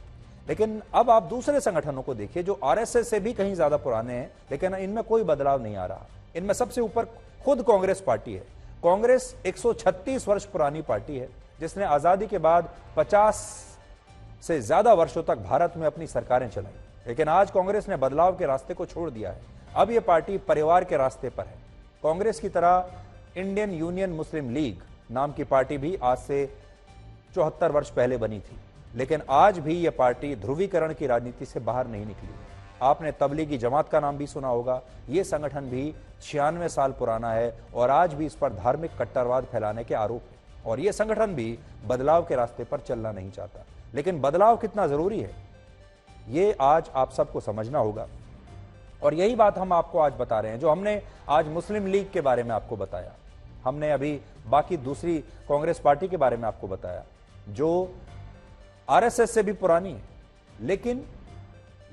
लेकिन अब आप दूसरे संगठनों को देखिए जो आरएसएस से भी कहीं ज्यादा पुराने हैं, लेकिन इनमें कोई बदलाव नहीं आ रहा। इनमें सबसे ऊपर खुद कांग्रेस पार्टी है। कांग्रेस 136 वर्ष पुरानी पार्टी है, जिसने आजादी के बाद 50 से ज्यादा वर्षों तक भारत में अपनी सरकारें चलाई, लेकिन आज कांग्रेस ने बदलाव के रास्ते को छोड़ दिया है। अब यह पार्टी परिवार के रास्ते पर है। कांग्रेस की तरह इंडियन यूनियन मुस्लिम लीग नाम की पार्टी भी आज से 74 वर्ष पहले बनी थी, लेकिन आज भी यह पार्टी ध्रुवीकरण की राजनीति से बाहर नहीं निकली। आपने तबलीगी जमात का नाम भी सुना होगा। यह संगठन भी 96 साल पुराना है और आज भी इस पर धार्मिक कट्टरवाद फैलाने के आरोप है, और यह संगठन भी बदलाव के रास्ते पर चलना नहीं चाहता। लेकिन बदलाव कितना जरूरी है, यह आज आप सबको समझना होगा, और यही बात हम आपको आज बता रहे हैं। जो हमने आज मुस्लिम लीग के बारे में आपको बताया, हमने अभी बाकी दूसरी कांग्रेस पार्टी के बारे में आपको बताया जो आरएसएस से भी पुरानी है, लेकिन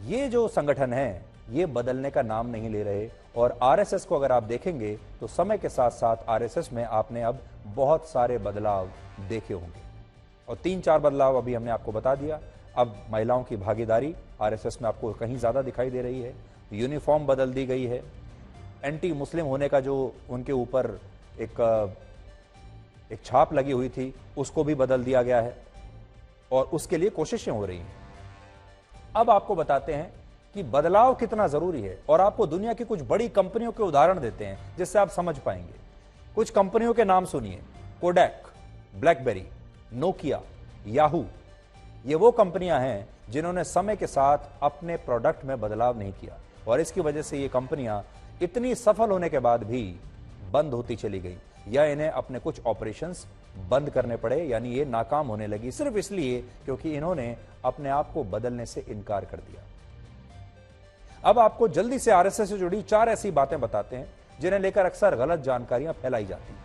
ये जो संगठन है ये बदलने का नाम नहीं ले रहे। और आरएसएस को अगर आप देखेंगे तो समय के साथ साथ आरएसएस में आपने अब बहुत सारे बदलाव देखे होंगे, और 3-4 बदलाव अभी हमने आपको बता दिया। अब महिलाओं की भागीदारी आरएसएस में आपको कहीं ज्यादा दिखाई दे रही है, यूनिफॉर्म बदल दी गई है, एंटी मुस्लिम होने का जो उनके ऊपर एक छाप लगी हुई थी उसको भी बदल दिया गया है, और उसके लिए कोशिशें हो रही हैं। अब आपको बताते हैं कि बदलाव कितना जरूरी है, और आपको दुनिया की कुछ बड़ी कंपनियों के उदाहरण देते हैं जिससे आप समझ पाएंगे। कुछ कंपनियों के नाम सुनिए: कोडैक, ब्लैकबेरी, नोकिया, याहू। ये वो कंपनियां हैं जिन्होंने समय के साथ अपने प्रोडक्ट में बदलाव नहीं किया, और इसकी वजह से ये कंपनियां इतनी सफल होने के बाद भी बंद होती चली गई, या इन्हें अपने कुछ ऑपरेशंस बंद करने पड़े, यानी ये नाकाम होने लगी सिर्फ इसलिए क्योंकि इन्होंने अपने आप को बदलने से इनकार कर दिया। अब आपको जल्दी से आरएसएस से जुड़ी 4 ऐसी बातें बताते हैं जिन्हें लेकर अक्सर गलत जानकारियां फैलाई जाती हैं।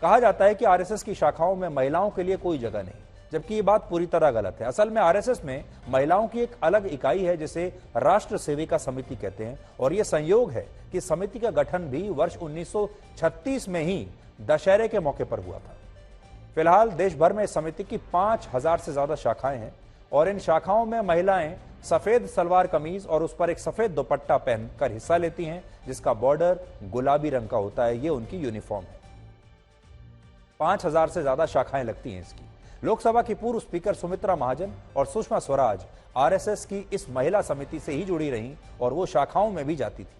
कहा जाता है कि आरएसएस की शाखाओं में महिलाओं के लिए कोई जगह नहीं, जबकि ये बात पूरी तरह गलत है। असल में आरएसएस में महिलाओं की एक अलग इकाई है जिसे राष्ट्र सेविका समिति कहते हैं, और यह संयोग है कि समिति का गठन भी वर्ष 1936 में ही दशहरे के मौके पर हुआ था। फिलहाल देश भर में इस समिति की 5000 से ज्यादा शाखाएं हैं, और इन शाखाओं में महिलाएं सफेद सलवार कमीज और उस पर एक सफेद दुपट्टा पहनकर हिस्सा लेती हैं, जिसका बॉर्डर गुलाबी रंग का होता है। ये उनकी यूनिफॉर्म है। 5000 से ज्यादा शाखाएं लगती हैं इसकी। लोकसभा की पूर्व स्पीकर सुमित्रा महाजन और सुषमा स्वराज आरएसएस की इस महिला समिति से ही जुड़ी रहीं, और वो शाखाओं में भी जाती थी।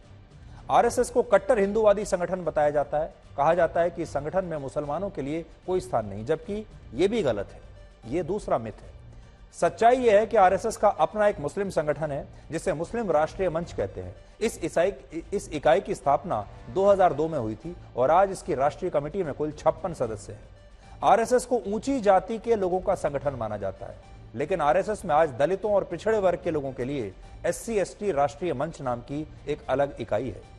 आरएसएस को कट्टर हिंदूवादी संगठन बताया जाता है। कहा जाता है कि संगठन में मुसलमानों के लिए कोई स्थान नहीं, जबकि यह भी गलत है। यह दूसरा मिथ है। सच्चाई यह है कि आरएसएस का अपना एक मुस्लिम संगठन है जिसे मुस्लिम राष्ट्रीय मंच कहते हैं। इस इकाई की स्थापना 2002 में हुई थी और आज इसकी राष्ट्रीय कमेटी में कुल 56 सदस्य हैं। आरएसएस को ऊंची जाति के लोगों का संगठन माना जाता है, लेकिन आरएसएस में आज दलितों और पिछड़े वर्ग के लोगों के लिए SC/ST राष्ट्रीय मंच नाम की एक अलग इकाई है।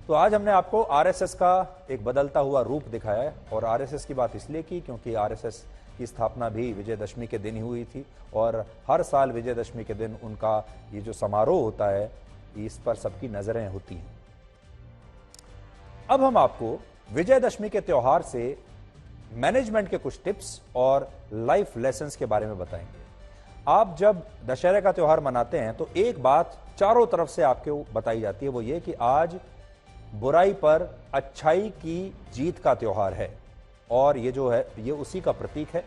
तो आज हमने आपको आरएसएस का एक बदलता हुआ रूप दिखाया है और आरएसएस की बात इसलिए की क्योंकि आरएसएस की स्थापना भी विजयदशमी के दिन ही हुई थी और हर साल विजयदशमी के दिन उनका ये जो समारोह होता है इस पर सबकी नजरें होती हैं। अब हम आपको विजयदशमी के त्योहार से मैनेजमेंट के कुछ टिप्स और लाइफ लेसन्स के बारे में बताएंगे। आप जब दशहरे का त्योहार मनाते हैं तो एक बात चारों तरफ से आपको बताई जाती है, वो ये कि आज बुराई पर अच्छाई की जीत का त्योहार है और ये जो है ये उसी का प्रतीक है,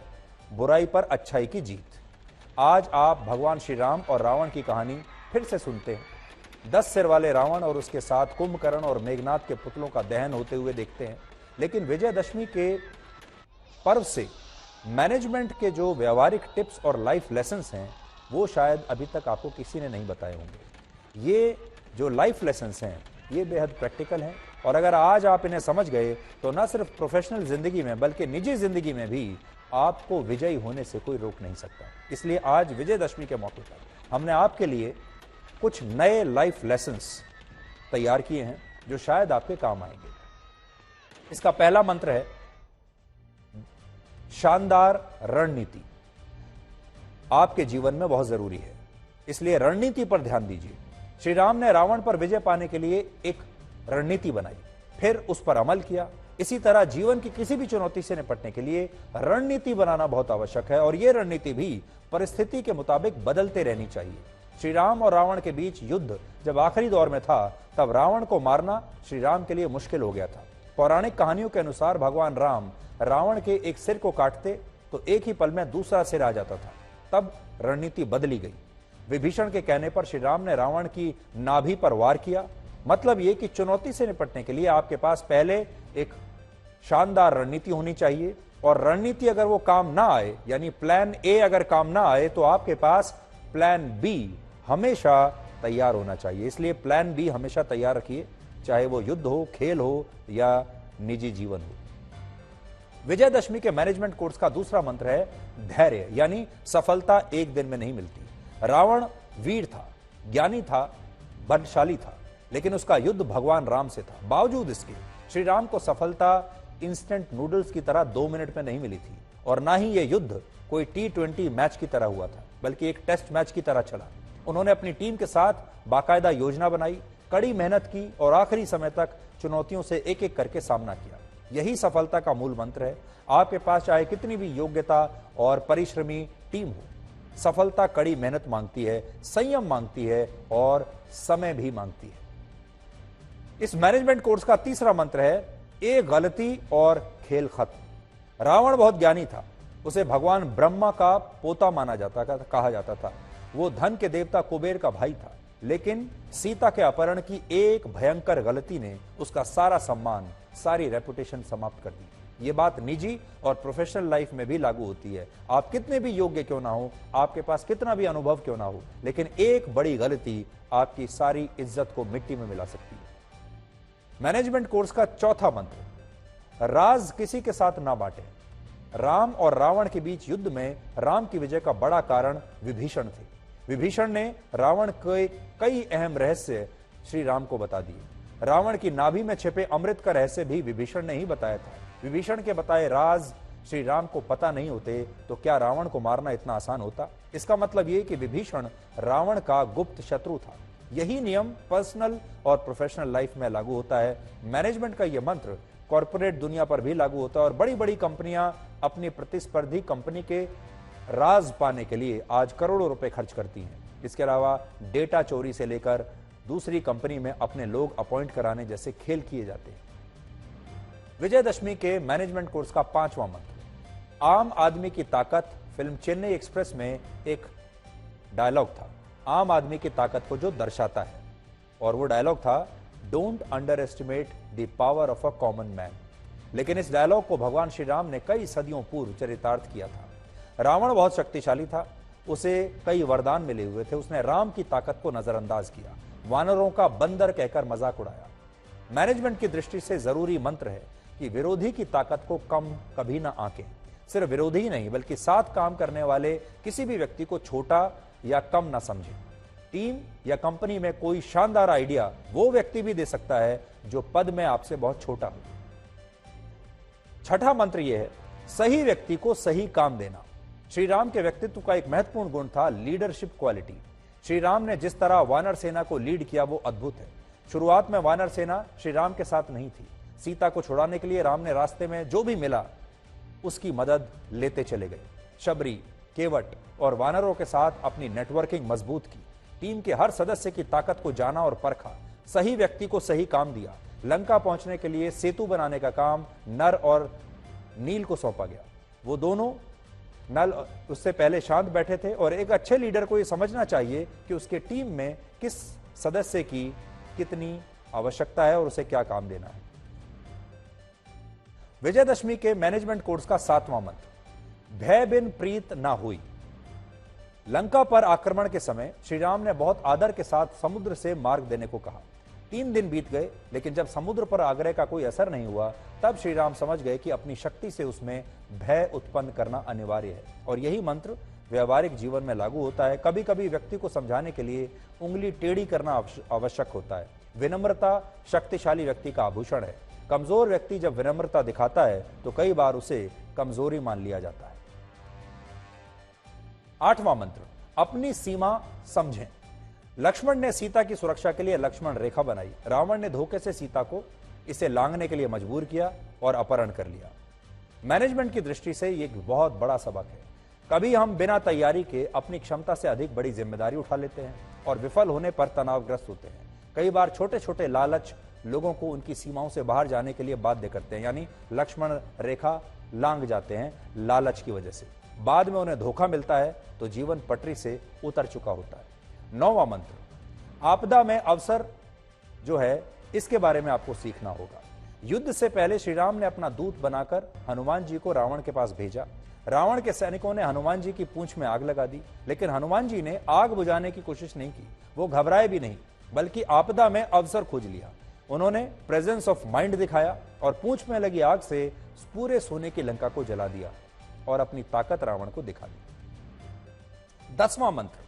बुराई पर अच्छाई की जीत। आज आप भगवान श्री राम और रावण की कहानी फिर से सुनते हैं। 10 सिर वाले रावण और उसके साथ कुंभकर्ण और मेघनाथ के पुतलों का दहन होते हुए देखते हैं। लेकिन विजयदशमी के पर्व से मैनेजमेंट के जो व्यवहारिक टिप्स और लाइफ लेसन्स हैं वो शायद अभी तक आपको किसी ने नहीं बताए होंगे। ये जो लाइफ लेसन्स हैं ये बेहद प्रैक्टिकल हैं और अगर आज आप इन्हें समझ गए तो न सिर्फ प्रोफेशनल जिंदगी में बल्कि निजी जिंदगी में भी आपको विजयी होने से कोई रोक नहीं सकता। इसलिए आज विजयदशमी के मौके पर हमने आपके लिए कुछ नए लाइफ लेसन्स तैयार किए हैं जो शायद आपके काम आएंगे। इसका पहला मंत्र है शानदार रणनीति। आपके जीवन में बहुत जरूरी है, इसलिए रणनीति पर ध्यान दीजिए। श्री राम ने रावण पर विजय पाने के लिए एक रणनीति बनाई, फिर उस पर अमल किया। इसी तरह जीवन की किसी भी चुनौती से निपटने के लिए रणनीति बनाना बहुत आवश्यक है और यह रणनीति भी परिस्थिति के मुताबिक बदलते रहनी चाहिए। श्री राम और रावण के बीच युद्ध जब आखिरी दौर में था तब रावण को मारना श्री राम के लिए मुश्किल हो गया था। पौराणिक कहानियों के अनुसार भगवान राम रावण के एक सिर को काटते तो एक ही पल में दूसरा सिर आ जाता था। तब रणनीति बदली गई। विभीषण के कहने पर श्री राम ने रावण की नाभि पर वार किया। मतलब यह कि चुनौती से निपटने के लिए आपके पास पहले एक शानदार रणनीति होनी चाहिए और रणनीति अगर वो काम ना आए यानी प्लान ए अगर काम ना आए तो आपके पास प्लान बी हमेशा तैयार होना चाहिए। इसलिए प्लान बी हमेशा तैयार रखिए, चाहे वो युद्ध हो, खेल हो या निजी जीवन हो। विजयदशमी के मैनेजमेंट कोर्स का दूसरा मंत्र है धैर्य, यानी सफलता एक दिन में नहीं मिलती। रावण वीर था, ज्ञानी था, बलशाली था, लेकिन उसका युद्ध भगवान राम से था। बावजूद इसके श्री राम को सफलता इंस्टेंट नूडल्स की तरह 2 मिनट में नहीं मिली थी और ना ही यह युद्ध कोई T20 मैच की तरह हुआ था, बल्कि एक टेस्ट मैच की तरह चला। उन्होंने अपनी टीम के साथ बाकायदा योजना बनाई, कड़ी मेहनत की और आखिरी समय तक चुनौतियों से एक एक करके सामना किया। यही सफलता का मूल मंत्र है। आपके पास चाहे कितनी भी योग्यता और परिश्रमी टीम हो, सफलता कड़ी मेहनत मांगती है, संयम मांगती है और समय भी मांगती है। इस मैनेजमेंट कोर्स का तीसरा मंत्र है एक गलती और खेल खत्म। रावण बहुत ज्ञानी था, उसे भगवान ब्रह्मा का पोता माना जाता कहा जाता था। वो धन के देवता कुबेर का भाई था, लेकिन सीता के अपहरण की एक भयंकर गलती ने उसका सारा सम्मान, सारी रेपुटेशन समाप्त कर दी। ये बात निजी और प्रोफेशनल लाइफ में भी लागू होती है। आप कितने भी योग्य क्यों ना हो, आपके पास कितना भी अनुभव क्यों ना हो, लेकिन एक बड़ी गलती आपकी सारी इज्जत को मिट्टी में मिला सकती है। मैनेजमेंट कोर्स का चौथा मंत्र राज किसी के साथ ना बांटे। राम और रावण के बीच युद्ध में राम की विजय का बड़ा कारण विभीषण थे। विभीषण ने रावण के कई अहम रहस्य श्री राम को बता दिए। रावण की नाभि में छिपे अमृत का रहस्य भी विभीषण ने ही बताया था। विभीषण के बताए राज श्री राम को पता नहीं होते तो क्या रावण को मारना इतना आसान होता? इसका मतलब यह कि विभीषण रावण का गुप्त शत्रु था। यही नियम पर्सनल और प्रोफेशनल लाइफ में लागू होता है। मैनेजमेंट का यह मंत्र कॉर्पोरेट दुनिया पर भी लागू होता है और बड़ी बड़ी कंपनियां अपनी प्रतिस्पर्धी कंपनी के राज पाने के लिए आज करोड़ों रुपए खर्च करती हैं। इसके अलावा डेटा चोरी से लेकर दूसरी कंपनी में अपने लोग अपॉइंट कराने जैसे खेल किए जाते हैं। विजयदशमी के मैनेजमेंट कोर्स का पांचवा मंत्र आम आदमी की ताकत। फिल्म चेन्नई एक्सप्रेस में एक डायलॉग था आम आदमी की ताकत को जो दर्शाता है, और वो डायलॉग था don't under estimate the power of a common man. लेकिन इस डायलॉग को भगवान श्री राम ने कई सदियों पूर्व चरितार्थ किया था। रावण बहुत शक्तिशाली था, उसे कई वरदान मिले हुए थे, उसने राम की ताकत को नजरअंदाज किया, वानरों का बंदर कहकर मजाक उड़ाया। मैनेजमेंट की दृष्टि से जरूरी मंत्र है कि विरोधी की ताकत को कम कभी ना आंकें। सिर्फ विरोधी ही नहीं बल्कि साथ काम करने वाले किसी भी व्यक्ति को छोटा या कम ना समझें। टीम या कंपनी में कोई शानदार आइडिया वो व्यक्ति भी दे सकता है जो पद में आपसे बहुत छोटा हो। छठा मंत्र यह है, सही व्यक्ति को सही काम देना। श्री राम के व्यक्तित्व का एक महत्वपूर्ण गुण था लीडरशिप क्वालिटी। श्री राम ने जिस तरह वानर सेना को लीड किया वो अद्भुत है। शुरुआत में वानर सेना श्री राम के साथ नहीं थी। सीता को छुड़ाने के लिए राम ने रास्ते में जो भी मिला उसकी मदद लेते चले गए। शबरी, केवट और वानरों के साथ अपनी नेटवर्किंग मजबूत की, टीम के हर सदस्य की ताकत को जाना और परखा, सही व्यक्ति को सही काम दिया। लंका पहुंचने के लिए सेतु बनाने का काम नर और नील को सौंपा गया। वो दोनों नल उससे पहले शांत बैठे थे और एक अच्छे लीडर को यह समझना चाहिए कि उसके टीम में किस सदस्य की कितनी आवश्यकता है और उसे क्या काम देना है। विजयदशमी के मैनेजमेंट कोर्स का 7वां मंत्र, भय बिन प्रीत ना हुई। लंका पर आक्रमण के समय श्री राम ने बहुत आदर के साथ समुद्र से मार्ग देने को कहा। 3 दिन बीत गए, लेकिन जब समुद्र पर आग्रह का कोई असर नहीं हुआ तब श्री राम समझ गए कि अपनी शक्ति से उसमें भय उत्पन्न करना अनिवार्य है। और यही मंत्र व्यवहारिक जीवन में लागू होता है। कभी कभी व्यक्ति को समझाने के लिए उंगली टेढ़ी करना आवश्यक होता है। विनम्रता शक्तिशाली व्यक्ति का आभूषण है। कमजोर व्यक्ति जब विनम्रता दिखाता है तो कई बार उसे कमजोरी मान लिया जाता है। 8वां मंत्र, अपनी सीमा समझें। लक्ष्मण ने सीता की सुरक्षा के लिए लक्ष्मण रेखा बनाई। रावण ने धोखे से सीता को इसे लांघने के लिए मजबूर किया और अपहरण कर लिया। मैनेजमेंट की दृष्टि से यह एक बहुत बड़ा सबक है। कभी हम बिना तैयारी के अपनी क्षमता से अधिक बड़ी जिम्मेदारी उठा लेते हैं और विफल होने पर तनावग्रस्त होते हैं। कई बार छोटे छोटे लालच लोगों को उनकी सीमाओं से बाहर जाने के लिए बाध्य करते हैं, यानी लक्ष्मण रेखा लांघ जाते हैं लालच की वजह से। बाद में उन्हें धोखा मिलता है तो जीवन पटरी से उतर चुका होता है। 9वां मंत्र, आपदा में अवसर जो है इसके बारे में आपको सीखना होगा। युद्ध से पहले श्री राम ने अपना दूत बनाकर हनुमान जी को रावण के पास भेजा। रावण के सैनिकों ने हनुमान जी की पूंछ में आग लगा दी, लेकिन हनुमान जी ने आग बुझाने की कोशिश नहीं की। वो घबराए भी नहीं, बल्कि आपदा में अवसर खोज लिया। उन्होंने प्रेजेंस ऑफ माइंड दिखाया और पूंछ में लगी आग से पूरे सोने की लंका को जला दिया और अपनी ताकत रावण को दिखा दी। 10वां मंत्र,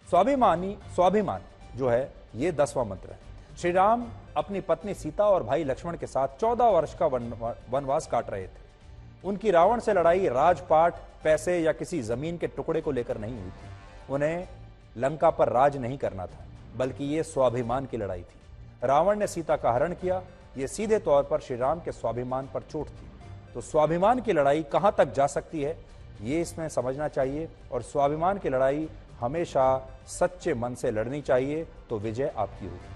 स्वाभिमान जो है ये 10वां मंत्र है। श्री राम अपनी पत्नी सीता और भाई लक्ष्मण के साथ 14 वर्ष का वनवास काट रहे थे। उनकी रावण से लड़ाई राजपाट, पैसे या किसी जमीन के टुकड़े को लेकर नहीं हुई थी। उन्हें लंका पर राज नहीं करना था, बल्कि ये स्वाभिमान की लड़ाई थी। रावण ने सीता का हरण किया, ये सीधे तौर पर श्री राम के स्वाभिमान पर चोट थी। तो स्वाभिमान की लड़ाई कहां तक जा सकती है ये इसमें समझना चाहिए, और स्वाभिमान की लड़ाई हमेशा सच्चे मन से लड़नी चाहिए, तो विजय आपकी होगी।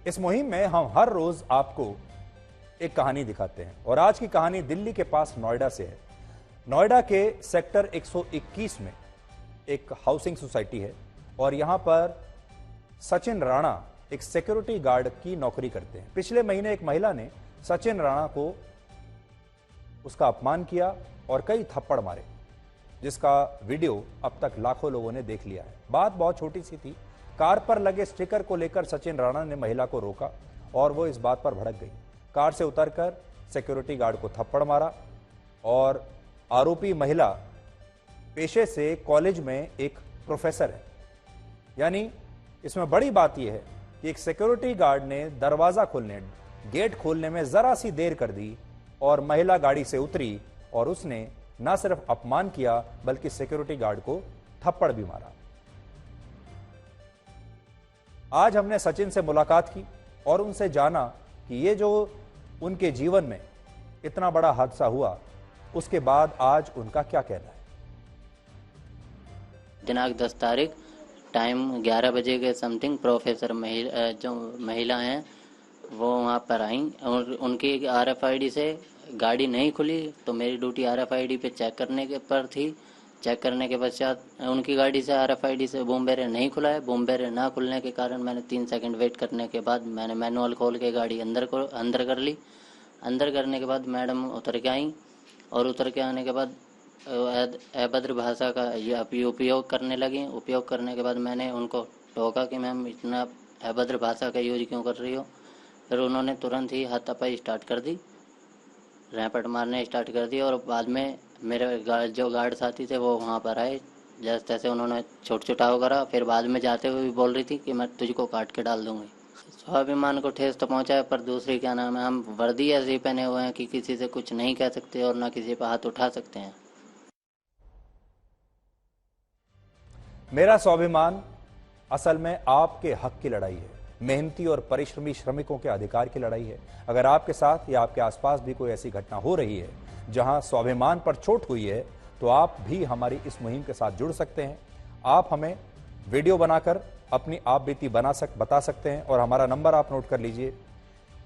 इस मुहिम में हम हर रोज आपको एक कहानी दिखाते हैं, और आज की कहानी दिल्ली के पास नोएडा से है। नोएडा के सेक्टर 121 में एक हाउसिंग सोसाइटी है और यहां पर सचिन राणा एक सिक्योरिटी गार्ड की नौकरी करते हैं। पिछले महीने एक महिला ने सचिन राणा को उसका अपमान किया और कई थप्पड़ मारे, जिसका वीडियो अब तक लाखों लोगों ने देख लिया है। बात बहुत छोटी सी थी। कार पर लगे स्टिकर को लेकर सचिन राणा ने महिला को रोका और वो इस बात पर भड़क गई। कार से उतरकर सिक्योरिटी गार्ड को थप्पड़ मारा, और आरोपी महिला पेशे से कॉलेज में एक प्रोफेसर है। यानी इसमें बड़ी बात यह है कि एक सिक्योरिटी गार्ड ने दरवाजा खोलने, गेट खोलने में जरा सी देर कर दी और महिला गाड़ी से उतरी और उसने न सिर्फ अपमान किया बल्कि सिक्योरिटी गार्ड को थप्पड़ भी मारा। आज हमने सचिन से मुलाकात की और उनसे जाना कि ये जो उनके जीवन में इतना बड़ा हादसा हुआ, उसके बाद आज उनका क्या कहना है। दिनांक 10 तारीख, टाइम 11 बजे के समथिंग प्रोफेसर जो महिला हैं वो वहाँ पर आई और उनकी RFID से गाड़ी नहीं खुली तो मेरी ड्यूटी RFID पे चेक करने के पर थी। चेक करने के पश्चात उनकी गाड़ी से RFID से बूम बैरियर नहीं खुला है। बूम बैरियर ना खुलने के कारण मैंने 3 सेकंड वेट करने के बाद मैंने मैनुअल खोल के गाड़ी अंदर कर ली। अंदर करने के बाद मैडम उतर के आई और उतर के आने के बाद अभद्र भाषा का उपयोग करने लगी। उपयोग करने के बाद मैंने उनको टोका कि मैम इतना अभद्र भाषा का यूज क्यों कर रही हो। फिर उन्होंने तुरंत ही हाथापाई स्टार्ट कर दी, रैपट मारने स्टार्ट कर दी और बाद में मेरे जो गार्ड साथी थे वो वहाँ पर आए। जैसे तैसे उन्होंने छोट छुटाव करा। फिर बाद में जाते हुए भी बोल रही थी कि मैं तुझको काट के डाल दूंगी। स्वाभिमान को ठेस तो पहुँचा है, पर दूसरी क्या नाम है, हम वर्दी ऐसे ही पहने हुए हैं कि किसी से कुछ नहीं कह सकते और ना किसी पर हाथ उठा सकते हैं। मेरा स्वाभिमान असल में आपके हक की लड़ाई है, मेहनती और परिश्रमी श्रमिकों के अधिकार की लड़ाई है। अगर आपके साथ या आपके आसपास भी कोई ऐसी घटना हो रही है जहां स्वाभिमान पर चोट हुई है तो आप भी हमारी इस मुहिम के साथ जुड़ सकते हैं। आप हमें वीडियो बनाकर अपनी आप बीती बता सकते हैं और हमारा नंबर आप नोट कर लीजिए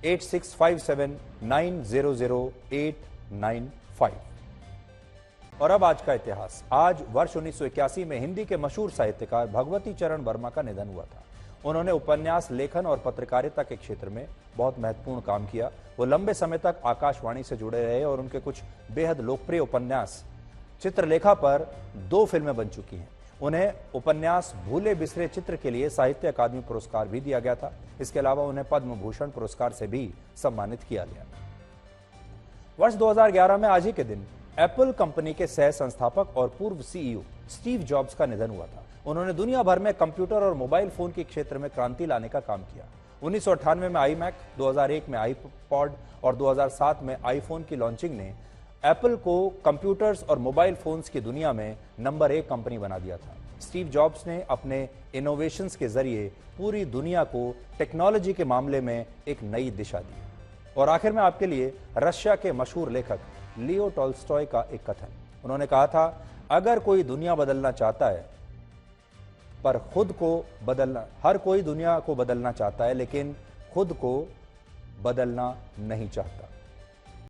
8657900895। और अब आज का इतिहास। आज वर्ष 1981 में हिंदी के मशहूर साहित्यकार भगवती चरण वर्मा का निधन हुआ था। उन्होंने उपन्यास लेखन और पत्रकारिता के क्षेत्र में बहुत महत्वपूर्ण काम किया। वो लंबे समय तक आकाशवाणी से जुड़े रहे और उनके कुछ बेहद लोकप्रिय उपन्यास चित्रलेखा पर 2 फिल्में बन चुकी हैं। उन्हें उपन्यास भूले बिसरे चित्र के लिए साहित्य अकादमी पुरस्कार भी दिया गया था। इसके अलावा उन्हें पद्म भूषण पुरस्कार से भी सम्मानित किया गया। वर्ष 2011 में आज ही के दिन एप्पल कंपनी के सह संस्थापक और पूर्व CEO स्टीव जॉब्स का निधन हुआ था। उन्होंने दुनिया भर में कंप्यूटर और मोबाइल फोन के क्षेत्र में क्रांति लाने का काम किया। 1998 में iMac, 2001 में iPod और 2007 में iPhone की लॉन्चिंग ने एप्पल को कंप्यूटर्स और मोबाइल फोन्स की दुनिया में नंबर 1 कंपनी बना दिया था। स्टीव जॉब्स ने अपने इनोवेशंस के जरिए पूरी दुनिया को टेक्नोलॉजी के मामले में एक नई दिशा दी। और आखिर में आपके लिए रशिया के मशहूर लेखक लियो टॉल्स्टॉय का एक कथन। उन्होंने कहा था, अगर कोई दुनिया बदलना चाहता है पर खुद को बदलना, हर कोई दुनिया को बदलना चाहता है लेकिन खुद को बदलना नहीं चाहता।